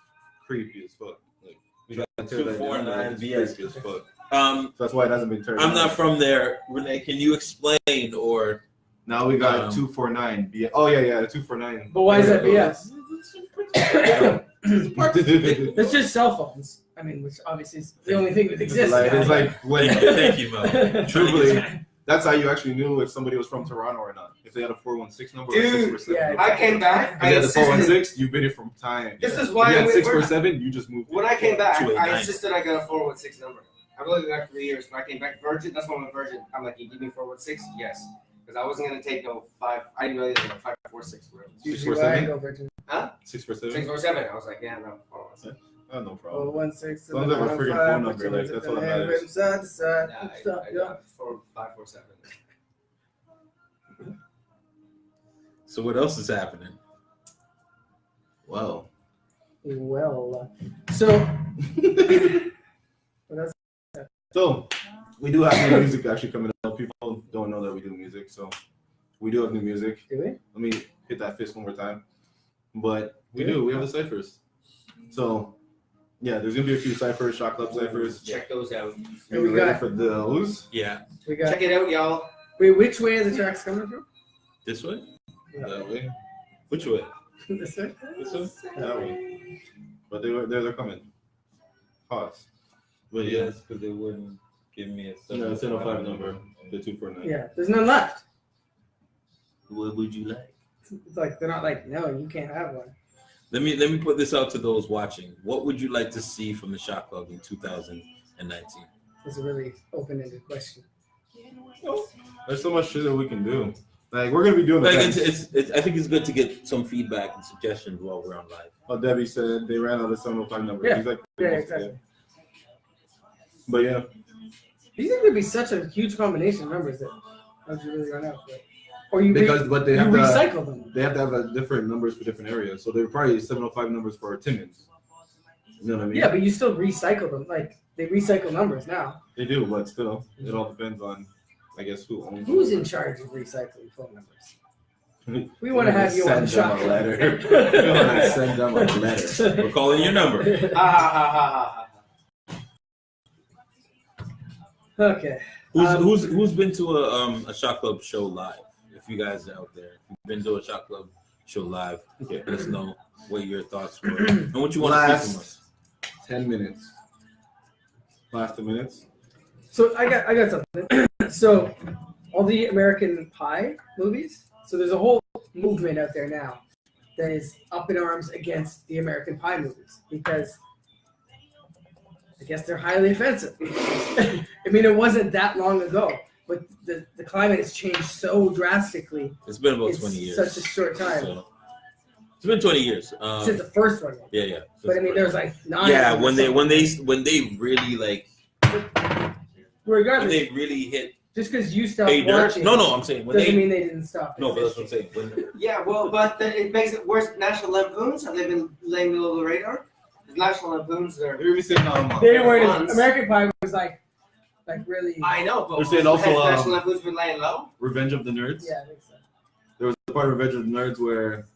Speaker 4: creepy as fuck. Like we got to tear that down,
Speaker 2: 249
Speaker 4: like, it's
Speaker 2: VS.
Speaker 4: creepy as fuck.
Speaker 2: So
Speaker 4: That's why it hasn't been turned.
Speaker 2: I'm
Speaker 4: down.
Speaker 2: not from there. Renee, can you explain or
Speaker 4: Now we got
Speaker 2: Um,
Speaker 4: 249. Oh yeah, 249.
Speaker 1: But why is that BS?
Speaker 4: BS?
Speaker 1: It's just cell phones. I mean, which obviously is the only thing that exists.
Speaker 4: Like,
Speaker 1: now.
Speaker 4: it's like when
Speaker 2: Thank you, Mo.
Speaker 4: truthfully, that's how you actually knew if somebody was from Toronto or not. If they had a 416 number or
Speaker 3: Dude,
Speaker 4: 647.
Speaker 1: yeah.
Speaker 3: I came back.
Speaker 4: If
Speaker 3: I
Speaker 4: you had the
Speaker 3: insisted.
Speaker 4: 416, you've been here from time.
Speaker 3: This is
Speaker 4: If
Speaker 3: why
Speaker 4: you
Speaker 3: I
Speaker 4: had
Speaker 3: went-
Speaker 4: 647, you just moved.
Speaker 3: When I came back,
Speaker 2: 289.
Speaker 3: I insisted I got a 416 number. I've lived there 3 years. When I came back Virgin, that's when I went Virgin. I'm like, you give me 416? Yes. Because I wasn't going to take no 5. I didn't know anything about 546.
Speaker 1: Usually why I go Virgin.
Speaker 4: 647.
Speaker 3: 647. I was like, yeah, no. 416.
Speaker 4: Oh, no
Speaker 1: Oh,
Speaker 4: problem.
Speaker 1: 16.
Speaker 4: Don't have a friggin' phone number, like, that's all that matters.
Speaker 1: Side to side.
Speaker 3: Nah,
Speaker 1: Stuff,
Speaker 3: I
Speaker 1: yeah.
Speaker 3: got 547.
Speaker 2: So what else is happening?
Speaker 4: Wow.
Speaker 1: Well, so what else?
Speaker 4: So we do have new music actually coming out. People don't know that we do music, so we do have new music.
Speaker 1: Do we?
Speaker 4: Let me hit that fist one more time. But we do. We have the ciphers. So yeah, there's gonna be a few ciphers, Shot Club ciphers.
Speaker 3: Check those out.
Speaker 1: Hey,
Speaker 4: Are
Speaker 1: we
Speaker 4: you ready
Speaker 1: got-
Speaker 4: for those?
Speaker 2: Yeah,
Speaker 1: We got.
Speaker 3: Check it out, y'all.
Speaker 1: Wait, which way are the tracks coming from?
Speaker 2: this way.
Speaker 4: That way.
Speaker 2: Which way?
Speaker 1: This way.
Speaker 2: This way.
Speaker 4: That way. But they're coming. Pause. But yeah,
Speaker 2: Yes, because they wouldn't give me a
Speaker 4: no, it's in a 5 number. The 249.
Speaker 1: Yeah, there's none left.
Speaker 2: What would you like?
Speaker 1: It's like they're not like, no, you can't have one.
Speaker 2: Let me put this out to those watching. What would you like to see from the Shot Club in 2019?
Speaker 1: It's a really open-ended question.
Speaker 4: There's so much shit that we can do. Like we're gonna be doing
Speaker 2: Like
Speaker 4: events.
Speaker 2: it's I think it's good to get some feedback and suggestions while we're on live.
Speaker 4: Oh, Debbie said they ran out of 705 numbers.
Speaker 1: Yeah.
Speaker 4: He's like,
Speaker 1: Yeah, exactly.
Speaker 4: But yeah,
Speaker 1: These are gonna be such a huge combination of numbers that don't you really run out. But, or you
Speaker 4: but they
Speaker 1: you
Speaker 4: have to
Speaker 1: recycle them.
Speaker 4: they have to have a different numbers for different areas. So they're probably 705 numbers for Timmins. You know what I mean?
Speaker 1: Yeah, but you still recycle them. Like they recycle numbers now.
Speaker 4: They do, but still, it all depends on, I guess, who owns.
Speaker 1: Who's
Speaker 4: them.
Speaker 1: in charge of recycling phone numbers?
Speaker 4: We
Speaker 1: We want to have you on the
Speaker 4: send them
Speaker 1: shot.
Speaker 4: a letter. We want to send them a letter.
Speaker 2: We're calling your number.
Speaker 3: Ha ha ha ha ha.
Speaker 1: Okay.
Speaker 2: Who's been to a Shot Club show live? If you guys are out there, if you've been to a Shot Club show live,
Speaker 4: Okay.
Speaker 2: let us know what your thoughts were and what you want to see from us.
Speaker 4: 10 minutes. Last 10 minutes.
Speaker 1: So I got something. So all the American Pie movies. So there's a whole movement out there now that is up in arms against the American Pie movies because I guess they're highly offensive. I mean, it wasn't that long ago, but the climate has changed so drastically.
Speaker 2: It's been about
Speaker 1: in
Speaker 2: 20 years.
Speaker 1: Such a short time.
Speaker 2: So, it's been 20 years.
Speaker 1: Since the first one.
Speaker 2: Yeah.
Speaker 1: But I mean, there's like 9.
Speaker 2: Yeah, when they really like.
Speaker 1: Regardless,
Speaker 2: When they really hit.
Speaker 1: just because you stopped
Speaker 2: Hey,
Speaker 1: watching,
Speaker 2: no, I'm saying when
Speaker 1: doesn't
Speaker 2: they.
Speaker 1: mean they didn't stop.
Speaker 2: No, but that's what I'm saying.
Speaker 3: Yeah, well, but it makes it worse. National Lampoons, have they been laying below the radar? The National Lampoons are.
Speaker 4: They're saying
Speaker 1: They weren't.
Speaker 3: Once.
Speaker 1: American Pie was like really.
Speaker 3: I know, but
Speaker 4: They're saying also,
Speaker 3: has National Lampoons been laying low?
Speaker 4: Revenge of the Nerds.
Speaker 1: Yeah, I think so.
Speaker 4: There was a part of Revenge of the Nerds where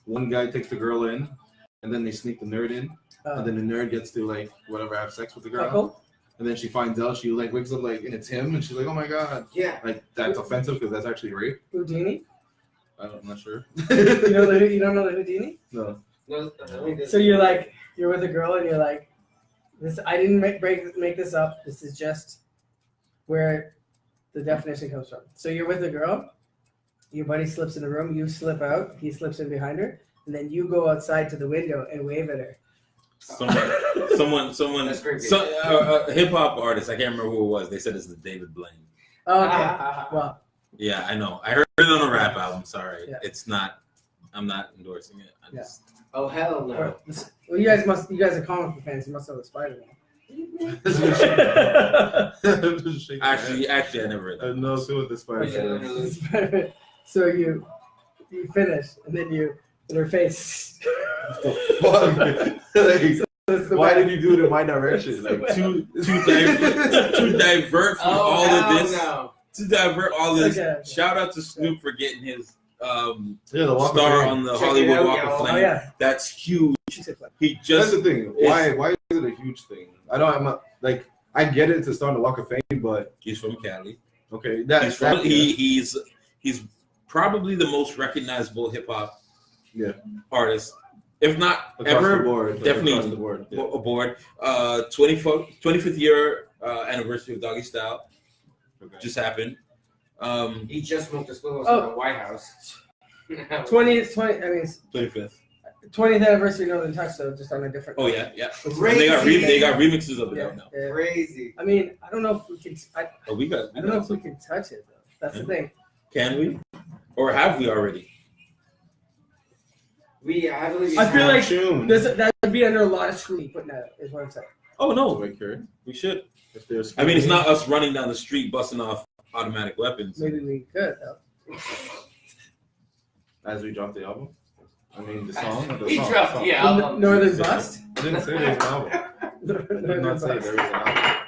Speaker 4: one guy takes the girl in, and then they sneak the nerd in, and then the nerd gets to like whatever have sex with the girl,
Speaker 1: Couple?
Speaker 4: and then she finds out. She like wakes up like and it's him, and she's like, oh my god,
Speaker 3: Yeah.
Speaker 4: like that's offensive because that's actually rape.
Speaker 1: Houdini?
Speaker 4: I'm not sure.
Speaker 1: You know you don't know the Houdini?
Speaker 4: No.
Speaker 3: No,
Speaker 1: So you're with a girl and you're like, this. I didn't make this up. This is just where the definition comes from. So you're with a girl. Your buddy slips in the room. You slip out. He slips in behind her, and then you go outside to the window and wave at her.
Speaker 2: Someone,
Speaker 3: That's creepy.
Speaker 2: a hip hop artist. I can't remember who it was. They said it's the David Blaine.
Speaker 1: Oh, okay. Well,
Speaker 2: Yeah, I know. I heard it on a rap album. Sorry,
Speaker 1: Yeah.
Speaker 2: it's not. I'm not endorsing it. I just.
Speaker 3: Oh, hell no.
Speaker 1: well, you guys are comic book fans. You must know the Spider-Man.
Speaker 2: Actually, I never read
Speaker 4: I
Speaker 2: that.
Speaker 4: know who the spider is.
Speaker 1: Spider-Man. So you finish, and then in her face.
Speaker 4: Fuck. Like,
Speaker 1: That's the
Speaker 4: why
Speaker 1: way-
Speaker 4: did you do it in my direction? Like
Speaker 2: To divert from all of this.
Speaker 3: No.
Speaker 2: To divert all this.
Speaker 1: Okay.
Speaker 2: Shout out to Snoop for getting his
Speaker 4: yeah, the Walk of
Speaker 2: star
Speaker 4: Fame.
Speaker 2: on the
Speaker 3: Check it
Speaker 2: Hollywood
Speaker 3: out,
Speaker 2: Walk of
Speaker 3: y'all.
Speaker 2: Fame.
Speaker 1: Oh yeah.
Speaker 2: That's huge.
Speaker 1: She said fun.
Speaker 2: He
Speaker 4: That's
Speaker 2: just
Speaker 4: the thing. Why is it a huge thing? I'm not like I get it to start on the Walk of Fame, but
Speaker 2: he's from Cali.
Speaker 4: okay, that's
Speaker 2: He's probably the most recognizable hip hop artist, if not
Speaker 4: across
Speaker 2: ever.
Speaker 4: the board, like,
Speaker 2: definitely
Speaker 4: across the board. Yeah.
Speaker 2: aboard. 25th year anniversary of Doggy Style
Speaker 4: Okay.
Speaker 2: just happened.
Speaker 3: He just moved to Spillos
Speaker 1: Oh.
Speaker 3: in the White House.
Speaker 1: 20. I mean,
Speaker 2: 25th.
Speaker 1: 20th anniversary of Northern Touch, though, just on a different.
Speaker 2: Oh yeah. And
Speaker 3: Crazy.
Speaker 2: they got remixes of it
Speaker 1: Yeah,
Speaker 2: out now.
Speaker 1: yeah.
Speaker 3: Crazy.
Speaker 1: I mean, I don't know if we can. I
Speaker 2: Oh, we got
Speaker 1: don't know if we can touch it though. That's the thing.
Speaker 2: Can we? Or have we already?
Speaker 3: I believe
Speaker 1: I feel like
Speaker 4: Tune.
Speaker 1: that would be under a lot of scrutiny putting that out, is what I'm saying.
Speaker 2: Oh no,
Speaker 4: Wait, Kurt.
Speaker 2: we should.
Speaker 4: If there's
Speaker 2: I mean, it's not us running down the street busting off automatic weapons.
Speaker 1: Maybe we could though.
Speaker 4: as we drop the album. I mean, the song. Or the
Speaker 3: He
Speaker 4: song,
Speaker 3: dropped
Speaker 4: song.
Speaker 3: the album.
Speaker 1: Northern Bust.
Speaker 4: I didn't say there was an album. I did
Speaker 1: Northern
Speaker 4: not say
Speaker 1: Bust.
Speaker 4: there was an album.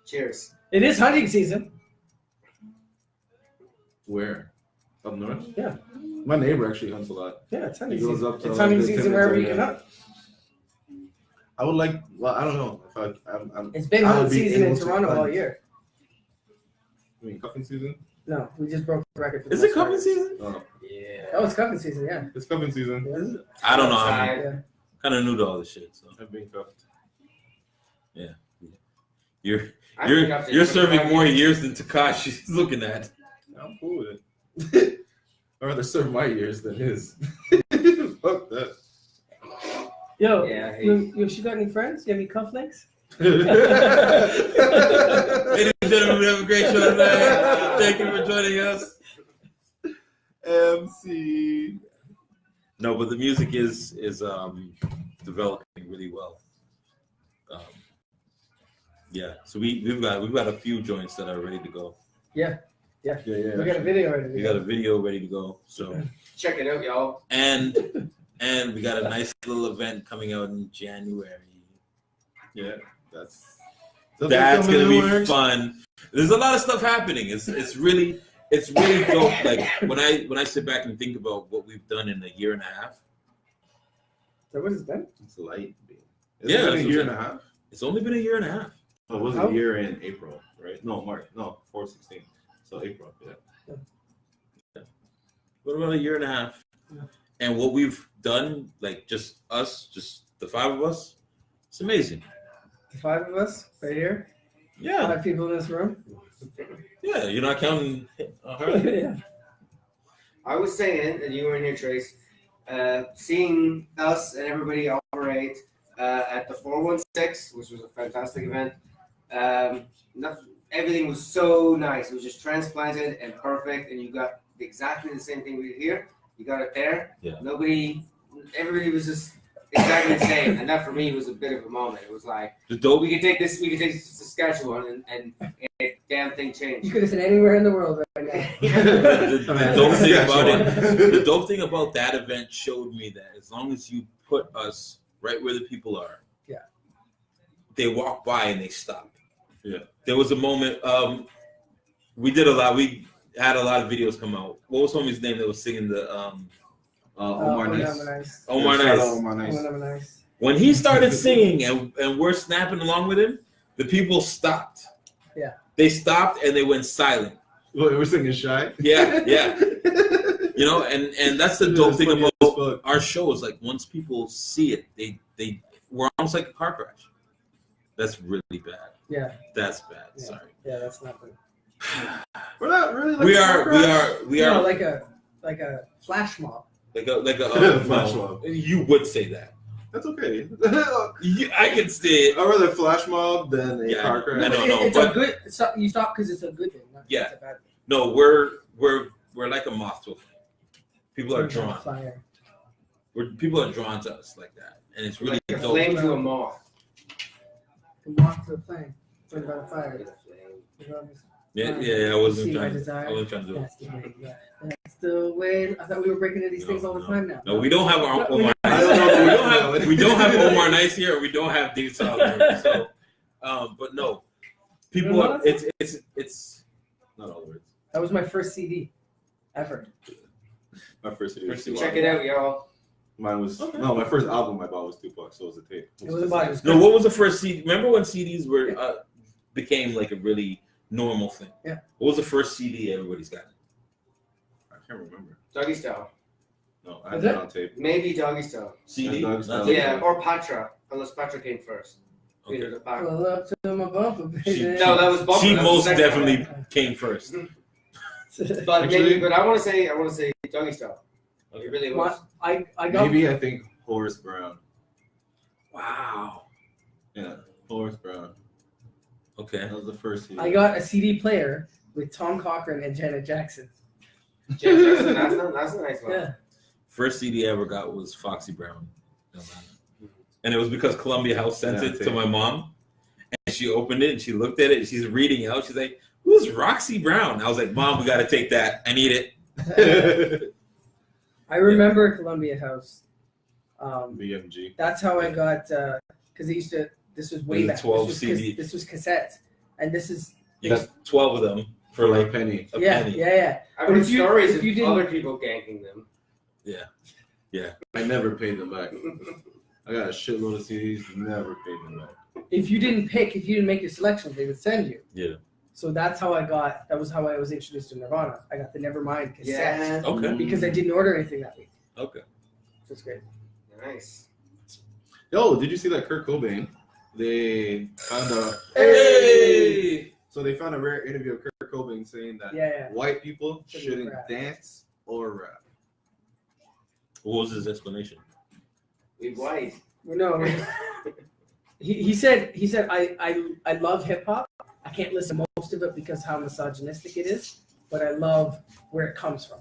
Speaker 3: Cheers.
Speaker 1: It is hunting season.
Speaker 4: Where? Up north?
Speaker 1: Yeah.
Speaker 4: My neighbor actually hunts a lot.
Speaker 1: Yeah, it's
Speaker 4: He
Speaker 1: hunting
Speaker 4: goes
Speaker 1: season.
Speaker 4: up to
Speaker 1: It's
Speaker 4: like,
Speaker 1: hunting
Speaker 4: the
Speaker 1: season
Speaker 4: Timberton
Speaker 1: wherever you
Speaker 4: area.
Speaker 1: can hunt.
Speaker 4: I would like. Well, I don't know if I'm
Speaker 1: It's been
Speaker 4: I would
Speaker 1: hunting
Speaker 4: be
Speaker 1: season in
Speaker 4: able to
Speaker 1: Toronto
Speaker 4: hunt.
Speaker 1: all year.
Speaker 4: I mean, cuffing season.
Speaker 1: No, we just broke the record. For the
Speaker 2: Is it
Speaker 1: most
Speaker 2: cuffing
Speaker 1: part.
Speaker 2: season?
Speaker 4: Oh,
Speaker 3: Yeah.
Speaker 1: Oh, it's cuffing season. Yeah.
Speaker 4: it's cuffing season.
Speaker 1: Yeah.
Speaker 2: I don't know. I'm
Speaker 3: Outside.
Speaker 1: Yeah.
Speaker 2: kind of new to all this shit. So
Speaker 4: I've been cuffed.
Speaker 2: you're
Speaker 3: I think after
Speaker 2: you're serving
Speaker 3: 25
Speaker 2: more
Speaker 3: years-
Speaker 2: years than Takashi's looking at.
Speaker 4: I'm cool with it. I'd rather serve my years than his. Fuck that.
Speaker 1: Yo,
Speaker 3: Yeah,
Speaker 1: she got any friends? You have any cufflinks?
Speaker 2: Ladies and gentlemen, we have a great show tonight. Thank you for joining us.
Speaker 4: MC.
Speaker 2: No, but the music is developing really well. Yeah, so we've got a few joints that are ready to go.
Speaker 4: Yeah.
Speaker 1: We got a video ready.
Speaker 2: We got a video ready to go. So
Speaker 3: Check it out, y'all.
Speaker 2: and we got a nice little event coming out in January.
Speaker 4: Yeah, that's
Speaker 2: That's gonna be fun. There's a lot of stuff happening. It's really dope. Like when I sit back and think about what we've done in a year and a half.
Speaker 1: So what has it been?
Speaker 4: It's light.
Speaker 2: Yeah,
Speaker 4: It's been
Speaker 2: that's
Speaker 4: a
Speaker 2: what
Speaker 4: year
Speaker 2: I'm
Speaker 4: and a half.
Speaker 2: It's only been a year and a half.
Speaker 4: Oh, it was
Speaker 1: How-
Speaker 4: a year in April, right? No, March. No, 4/16. So April. Yeah.
Speaker 2: What about a year and a half?
Speaker 1: Yeah.
Speaker 2: And what we've done, like just us, just the five of us, It's amazing.
Speaker 1: The 5 of us right here.
Speaker 2: Yeah.
Speaker 1: 5 people in this room.
Speaker 2: Yeah, you're not counting her.
Speaker 1: Yeah.
Speaker 3: I was saying, and you were in here, Trace, seeing us and everybody operate at the 416, which was a fantastic event. Everything was so nice. It was just transplanted and perfect, and you got exactly the same thing we did here. You got it there.
Speaker 2: Yeah.
Speaker 3: Everybody was just exactly the same, and that for me was a bit of a moment. It was like,
Speaker 2: The dope.
Speaker 3: we could take this to Saskatchewan, and damn thing
Speaker 1: You
Speaker 3: changed.
Speaker 1: could have said anywhere in the world right now.
Speaker 2: The dope thing about it. The dope thing about that event showed me that as long as you put us right where the people are,
Speaker 1: Yeah,
Speaker 2: they walk by and they stop.
Speaker 4: Yeah.
Speaker 2: There was a moment. We did a lot. We had a lot of videos come out. What was homie's name that was singing the
Speaker 4: Omar Nice.
Speaker 2: Omar
Speaker 4: Shout out
Speaker 2: Nice?
Speaker 4: Omar Nice.
Speaker 1: Nice.
Speaker 2: When he started singing and we're snapping along with him, the people stopped.
Speaker 1: Yeah.
Speaker 2: They stopped and they went silent.
Speaker 4: What, we're singing Shy?
Speaker 2: Yeah, yeah. You know, and that's the dope thing
Speaker 4: funny
Speaker 2: about
Speaker 4: as fuck.
Speaker 2: our show is like once people see it, we're almost like a car crash. That's really bad.
Speaker 1: Yeah.
Speaker 2: That's bad.
Speaker 1: Yeah.
Speaker 2: Sorry.
Speaker 1: Yeah, that's not good.
Speaker 4: We're not really like
Speaker 2: We
Speaker 4: a
Speaker 2: are
Speaker 1: No, like a flash mob.
Speaker 2: like a
Speaker 4: Flash
Speaker 2: no,
Speaker 4: mob.
Speaker 2: You would say that.
Speaker 4: That's okay.
Speaker 2: I can say it.
Speaker 4: I'd rather flash mob than a
Speaker 2: Yeah,
Speaker 4: car crash.
Speaker 2: I know.
Speaker 1: It's
Speaker 2: but-
Speaker 1: a good. You stop because it's a good thing. Not 'cause
Speaker 2: Yeah.
Speaker 1: It's a bad thing.
Speaker 2: No, we're like a moth to a flame. People are
Speaker 1: Turns on
Speaker 2: drawn.
Speaker 1: Fire.
Speaker 2: People are drawn to us like that, and it's really
Speaker 3: Like a
Speaker 2: dope.
Speaker 3: flame to a moth.
Speaker 1: The moth to the flame. Turns on fire.
Speaker 2: Yeah. I wasn't
Speaker 1: See my
Speaker 2: trying.
Speaker 1: desire.
Speaker 2: I wasn't trying to do it.
Speaker 1: That's the way. Yeah. That's the way. I thought we were breaking into these things all the time now.
Speaker 2: No, we don't have our
Speaker 1: No,
Speaker 2: Omar
Speaker 4: I
Speaker 2: Nice.
Speaker 4: don't know if
Speaker 2: We don't have. We don't have Omar Nice here. Or we don't have Dave Solomon. So, but no, people.
Speaker 1: You know
Speaker 2: Are,
Speaker 1: what?
Speaker 2: it's not all the words.
Speaker 1: That was my first CD ever.
Speaker 4: My first CD was
Speaker 2: First
Speaker 4: Tupac.
Speaker 3: Check it out, y'all.
Speaker 4: Mine was
Speaker 2: Okay.
Speaker 4: no. My first album I bought was Tupac, so it was a tape.
Speaker 1: It was about. It was
Speaker 2: No, what was the first CD? Remember when CDs were became like a really normal thing?
Speaker 1: Yeah.
Speaker 2: What was the first CD everybody's got?
Speaker 4: I can't remember.
Speaker 3: Doggy style.
Speaker 4: No, I had
Speaker 1: Was
Speaker 4: that
Speaker 1: it?
Speaker 4: on tape.
Speaker 3: Maybe doggy style.
Speaker 2: CD?
Speaker 4: Dogs
Speaker 2: Not
Speaker 4: Style.
Speaker 2: tape?
Speaker 3: Yeah, or Patra, unless Patra came first.
Speaker 2: Okay.
Speaker 3: Either the Patra.
Speaker 1: Pull up to my bumper, baby.
Speaker 3: No, that was Bumper.
Speaker 2: She
Speaker 3: That was the
Speaker 2: most
Speaker 3: second
Speaker 2: definitely
Speaker 3: one.
Speaker 2: came first.
Speaker 3: But
Speaker 4: Actually-
Speaker 3: maybe, but I want to say doggy style. It really was.
Speaker 1: What? I got.
Speaker 4: Maybe I think Horace Brown.
Speaker 2: Wow.
Speaker 4: Yeah, Horace Brown.
Speaker 2: Okay.
Speaker 4: That was the first CD.
Speaker 1: I got a CD player with Tom Cochran and Janet Jackson.
Speaker 3: That's a nice one.
Speaker 1: Yeah.
Speaker 2: First CD I ever got was Foxy Brown. in Atlanta. And it was because Columbia House sent
Speaker 4: Yeah,
Speaker 2: it to
Speaker 4: tape.
Speaker 2: my mom. And she opened it and she looked at it and she's reading out. She's like, "Who's Roxy Brown?" I was like, "Mom, we got to take that. I need it."
Speaker 1: I remember Columbia House.
Speaker 4: BMG.
Speaker 1: That's how I got because it used to. This was way
Speaker 2: It was a
Speaker 1: back.
Speaker 2: 12
Speaker 1: this was,
Speaker 2: CD.
Speaker 1: This was cassettes, and this is
Speaker 2: You got 12 of them for
Speaker 4: For a
Speaker 2: like
Speaker 4: penny.
Speaker 2: a
Speaker 1: yeah,
Speaker 2: penny.
Speaker 1: yeah.
Speaker 3: I've
Speaker 1: But
Speaker 3: heard
Speaker 1: if you-
Speaker 3: stories
Speaker 1: if
Speaker 3: of
Speaker 1: you didn't-
Speaker 3: other people ganking them.
Speaker 4: I never paid them back. I got a shitload of CDs, never paid them back.
Speaker 1: If you didn't make your selections, they would send you.
Speaker 2: Yeah.
Speaker 1: So that's how I got. That was how I was introduced to Nirvana. I got the Nevermind cassette
Speaker 3: Yeah.
Speaker 2: Okay.
Speaker 1: because I didn't order anything that week.
Speaker 2: Okay.
Speaker 1: So it's great.
Speaker 3: Nice.
Speaker 4: Yo, did you see that Kurt Cobain? They found a
Speaker 2: Hey!
Speaker 4: so they found a rare interview of Kurt Cobain saying that
Speaker 1: Yeah, yeah.
Speaker 4: white people
Speaker 1: Shouldn't
Speaker 4: shouldn't
Speaker 1: rap.
Speaker 4: dance or rap.
Speaker 2: What was his explanation?
Speaker 3: We white.
Speaker 1: Well, no. He said I love hip hop. I can't listen to most of it because how misogynistic it is, but I love where it comes from.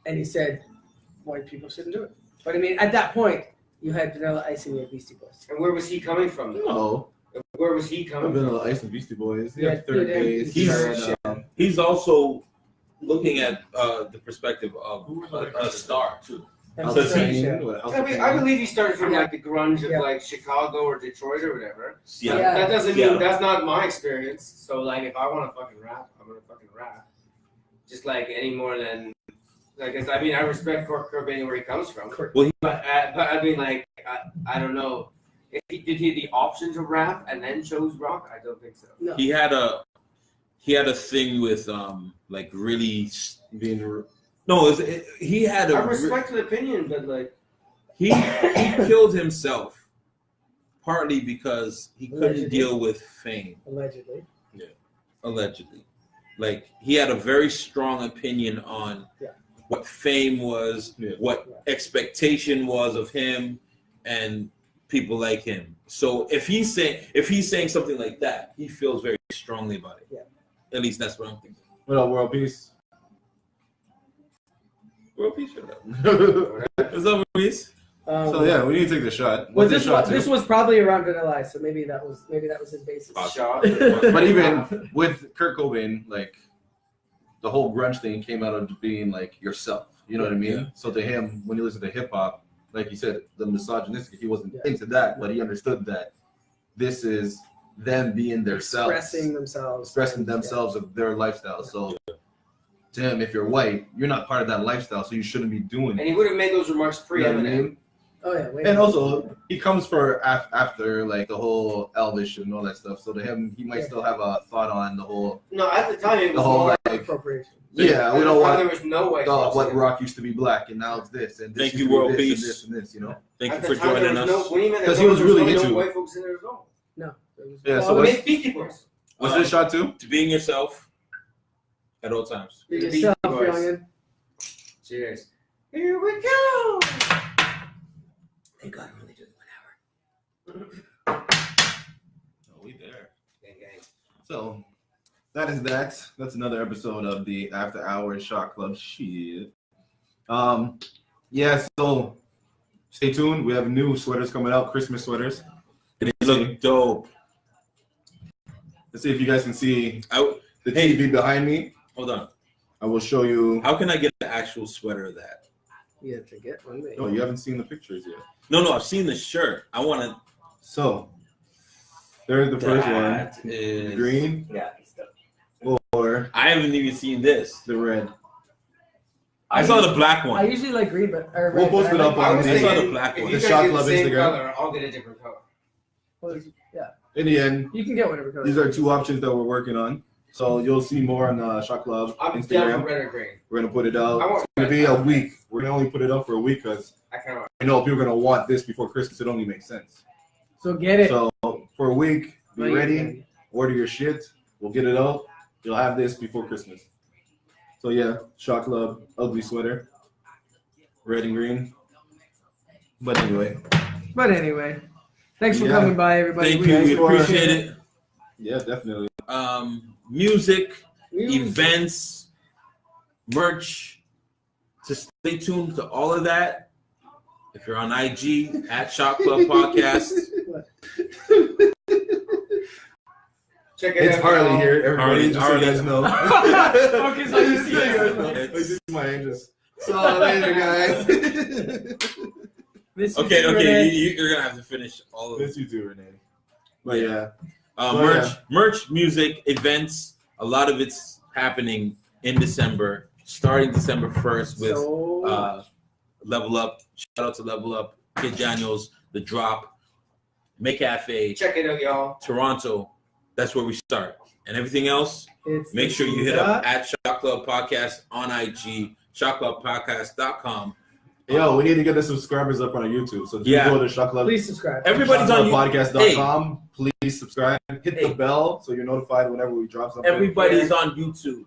Speaker 1: And he said white people shouldn't do it. But I mean, at that point, you had Vanilla Ice and you had Beastie Boys.
Speaker 3: And where was he coming from?
Speaker 4: No,
Speaker 3: Where was he coming
Speaker 4: I've been
Speaker 3: from?
Speaker 4: on Ice and Beastie Boys.
Speaker 1: Yeah,
Speaker 4: Yeah, Third
Speaker 1: yeah,
Speaker 4: Base.
Speaker 2: he's-
Speaker 4: and,
Speaker 2: He's also looking at the perspective of a star too.
Speaker 1: That
Speaker 2: So
Speaker 1: was
Speaker 2: he-
Speaker 1: strange, yeah.
Speaker 3: I believe he started from
Speaker 1: Yeah.
Speaker 3: like the grunge of
Speaker 1: Yeah.
Speaker 3: like Chicago or Detroit or whatever.
Speaker 2: Yeah.
Speaker 1: Yeah.
Speaker 3: That doesn't
Speaker 2: Yeah.
Speaker 3: mean that's not my experience. So like, if I want to fucking rap, I'm gonna fucking rap. Just like any more than like, I mean, I respect Kurt Cobain where he comes from.
Speaker 2: Well, he-
Speaker 3: But I mean, like, I don't know. If did he have the option to rap and then chose rock? I don't think so.
Speaker 1: No.
Speaker 2: He had a thing with like really
Speaker 4: being
Speaker 2: no he had
Speaker 3: I
Speaker 2: a
Speaker 3: respect the opinion, but like,
Speaker 2: he killed himself partly because he couldn't
Speaker 1: Allegedly.
Speaker 2: deal with fame.
Speaker 1: Allegedly.
Speaker 2: Like he had a very strong opinion on what fame was, what expectation was of him, and people like him. So if he's saying something like that, he feels very strongly about it.
Speaker 1: Yeah.
Speaker 2: At least that's what I'm thinking.
Speaker 4: What up, world peace?
Speaker 2: World peace, shut up. What's up, peace?
Speaker 4: So yeah, we need to take the shot.
Speaker 1: Well,
Speaker 4: What's the shot
Speaker 1: this
Speaker 4: to?
Speaker 1: was probably around Vanilla Ice, so maybe that was his basis.
Speaker 3: Shot.
Speaker 4: But even with Kurt Cobain, like the whole grunge thing came out of being like yourself. You know what I mean?
Speaker 2: Yeah.
Speaker 4: So to him, when you listen to hip hop, like you said, the misogynistic, he wasn't into that, but he understood that this is them being themselves, expressing themselves of their lifestyle. So to him, if you're white, you're not part of that lifestyle, so you shouldn't be doing
Speaker 3: And
Speaker 4: it.
Speaker 3: he would have made those remarks
Speaker 4: You know what I
Speaker 3: pre-Eminem.
Speaker 4: mean?
Speaker 1: Oh yeah. Wait.
Speaker 4: And also, he comes for after like the whole Elvis and all that stuff. So to him, he might still have a thought on the whole.
Speaker 3: No, at the time it
Speaker 4: The
Speaker 3: was
Speaker 4: whole
Speaker 3: more like
Speaker 4: like,
Speaker 1: appropriation.
Speaker 4: yeah, we
Speaker 3: at
Speaker 4: don't
Speaker 3: the time,
Speaker 4: want.
Speaker 3: there was no white
Speaker 4: Oh,
Speaker 3: folks
Speaker 4: what
Speaker 3: in it.
Speaker 4: rock used to be black and now it's this and this.
Speaker 2: Thank
Speaker 4: used
Speaker 2: you,
Speaker 4: to be
Speaker 2: world
Speaker 4: this
Speaker 2: peace.
Speaker 4: And this and this, you know.
Speaker 2: Thank
Speaker 3: At
Speaker 2: you
Speaker 3: the
Speaker 2: for
Speaker 3: time,
Speaker 2: joining
Speaker 3: there
Speaker 2: us.
Speaker 3: was no, what do you mean?
Speaker 4: 'Cause he was really
Speaker 3: no
Speaker 4: into-
Speaker 3: white folks in there at all.
Speaker 1: No.
Speaker 4: Yeah, so
Speaker 3: Well,
Speaker 4: what's-
Speaker 3: they Beastie Boys.
Speaker 4: What's this shot too?
Speaker 2: To being yourself at all times.
Speaker 1: Be
Speaker 3: The
Speaker 1: yourself,
Speaker 3: Beastie Boys.
Speaker 1: youngin.
Speaker 3: Cheers. Here we go.
Speaker 1: Thank God I'm only doing 1 hour.
Speaker 4: Oh, we there.
Speaker 3: Gang, gang.
Speaker 4: So that is that. That's another episode of the After Hours Shot Club. Shit. Yeah. So stay tuned. We have new sweaters coming out. Christmas sweaters.
Speaker 2: They look dope.
Speaker 4: Let's see if you guys can see
Speaker 2: I,
Speaker 4: the
Speaker 2: Hey.
Speaker 4: TV behind me.
Speaker 2: hold on.
Speaker 4: I will show you.
Speaker 2: How can I get the actual sweater of that?
Speaker 1: You have to get one made.
Speaker 4: Oh, you haven't seen the pictures yet.
Speaker 2: No, I've seen the shirt. I want to.
Speaker 4: So there's the first one.
Speaker 2: That
Speaker 4: The
Speaker 2: is
Speaker 4: green
Speaker 1: Yeah.
Speaker 4: or
Speaker 2: I haven't even seen this.
Speaker 4: the red.
Speaker 2: I saw the black
Speaker 1: I
Speaker 2: one.
Speaker 1: usually like green, but or
Speaker 4: We'll
Speaker 1: red,
Speaker 4: post
Speaker 1: but
Speaker 4: it
Speaker 1: I
Speaker 4: up
Speaker 1: like-
Speaker 3: I
Speaker 4: on
Speaker 3: was
Speaker 2: I
Speaker 4: the
Speaker 2: saw the
Speaker 3: thinking,
Speaker 2: black
Speaker 3: if
Speaker 2: one.
Speaker 3: you
Speaker 4: The
Speaker 3: guys
Speaker 4: Shot
Speaker 3: get the
Speaker 4: Club
Speaker 3: same
Speaker 4: Instagram.
Speaker 3: color, I'll get a different color.
Speaker 1: Well, yeah,
Speaker 4: In the end,
Speaker 1: you can get whatever color.
Speaker 4: these are two options that we're working on. So you'll see more on the Shot Club
Speaker 3: I'm down for
Speaker 4: Instagram.
Speaker 3: red or green.
Speaker 4: We're gonna put it out.
Speaker 3: I want
Speaker 4: It's gonna be a week. We're gonna only put it up for a week because
Speaker 3: I kind of.
Speaker 4: I know people are gonna want this before Christmas. It only makes sense.
Speaker 1: So get it.
Speaker 4: So for a week, be
Speaker 1: Like,
Speaker 4: ready. Order your shit. We'll get it out. You'll have this before Christmas. So yeah, Shot Club, ugly sweater, red and green. But anyway,
Speaker 1: But anyway, thanks for
Speaker 4: Yeah.
Speaker 1: coming by, everybody.
Speaker 2: Thank you. We
Speaker 4: for-
Speaker 2: appreciate it.
Speaker 4: yeah, definitely.
Speaker 2: Music,
Speaker 1: Music.
Speaker 2: events, merch. So stay tuned to all of that. If you're on IG at Shot Club Podcast,
Speaker 3: Check it
Speaker 4: It's
Speaker 3: out.
Speaker 4: Harley
Speaker 3: y'all.
Speaker 4: here, everybody. Just so you guys know.
Speaker 1: Okay, so you see
Speaker 4: This is my angels. So later, guys.
Speaker 1: This is
Speaker 2: okay,
Speaker 1: Renee.
Speaker 2: you're gonna have to finish all of
Speaker 4: Miss you too, Renee. But yeah,
Speaker 2: merch, music, events. A lot of it's happening in December, starting December 1st with
Speaker 1: So,
Speaker 2: Level Up. Shout out to Level Up, Kid Daniels, The Drop, McCafe,
Speaker 3: Check it out, y'all.
Speaker 2: Toronto. That's where we start. And everything else,
Speaker 1: it's
Speaker 2: make sure you hit up at Shot Club Podcast on IG, shotclubpodcast.com.
Speaker 4: yo, we need to get the subscribers up on our YouTube. So just
Speaker 2: Yeah.
Speaker 4: go to Shot Club.
Speaker 1: Please subscribe.
Speaker 2: Everybody's on
Speaker 4: shotclubpodcast.com. Please subscribe. Hit
Speaker 2: Hey.
Speaker 4: the bell so you're notified whenever we drop something.
Speaker 2: Everybody's on YouTube.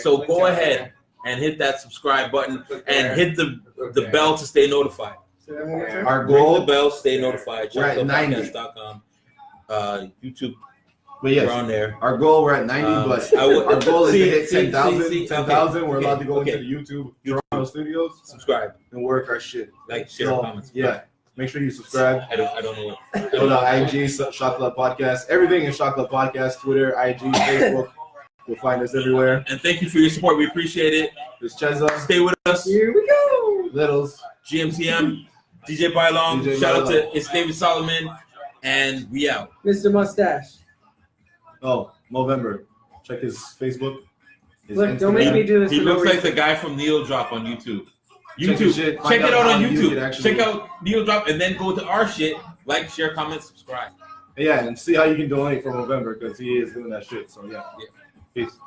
Speaker 2: So go ahead and hit that subscribe button and hit the bell to stay notified.
Speaker 1: So that one more time?
Speaker 4: Our
Speaker 2: Ring the
Speaker 4: goal,
Speaker 2: bell, stay notified.
Speaker 4: We're at 90.
Speaker 2: Shotclubpodcast.com. YouTube,
Speaker 4: but
Speaker 2: we're
Speaker 4: yes,
Speaker 2: on there.
Speaker 4: our goal, we're at 90, but
Speaker 2: I would-
Speaker 4: our goal is
Speaker 2: see-
Speaker 4: to hit
Speaker 2: see-
Speaker 4: 10,000.
Speaker 2: see-
Speaker 4: 10,000, we're allowed to go
Speaker 2: okay.
Speaker 4: into the YouTube Toronto studios
Speaker 2: Subscribe,
Speaker 4: and work our shit.
Speaker 2: like, share,
Speaker 4: So,
Speaker 2: comments.
Speaker 4: yeah, make sure you subscribe.
Speaker 2: I don't know what.
Speaker 4: Go to IG, Shot Club Podcast. Everything is Shot Club Podcast. Twitter, IG, Facebook. You'll find us everywhere.
Speaker 2: And thank you for your support. We appreciate it.
Speaker 4: There's Cheza,
Speaker 2: Stay with us.
Speaker 1: Here we go.
Speaker 4: Littles.
Speaker 2: GMCM, DJ Bylong.
Speaker 4: DJ
Speaker 2: Shout out
Speaker 4: Bylong.
Speaker 2: to it's David Solomon, and we out.
Speaker 1: Mr. Mustache.
Speaker 4: Oh, Movember. Check his Facebook. His
Speaker 1: Look, don't make
Speaker 4: Instagram.
Speaker 1: me do this.
Speaker 2: He
Speaker 1: for no
Speaker 2: looks like
Speaker 1: reason.
Speaker 2: the guy from Needle Drop on YouTube.
Speaker 4: Check his shit.
Speaker 2: Check
Speaker 4: Find
Speaker 2: it out on
Speaker 4: how you can
Speaker 2: YouTube.
Speaker 4: actually-
Speaker 2: Check out Needle Drop, and then go to our shit. Like, share, comment, subscribe.
Speaker 4: Yeah, and see how you can donate for Movember because he is doing that shit. So yeah. Peace.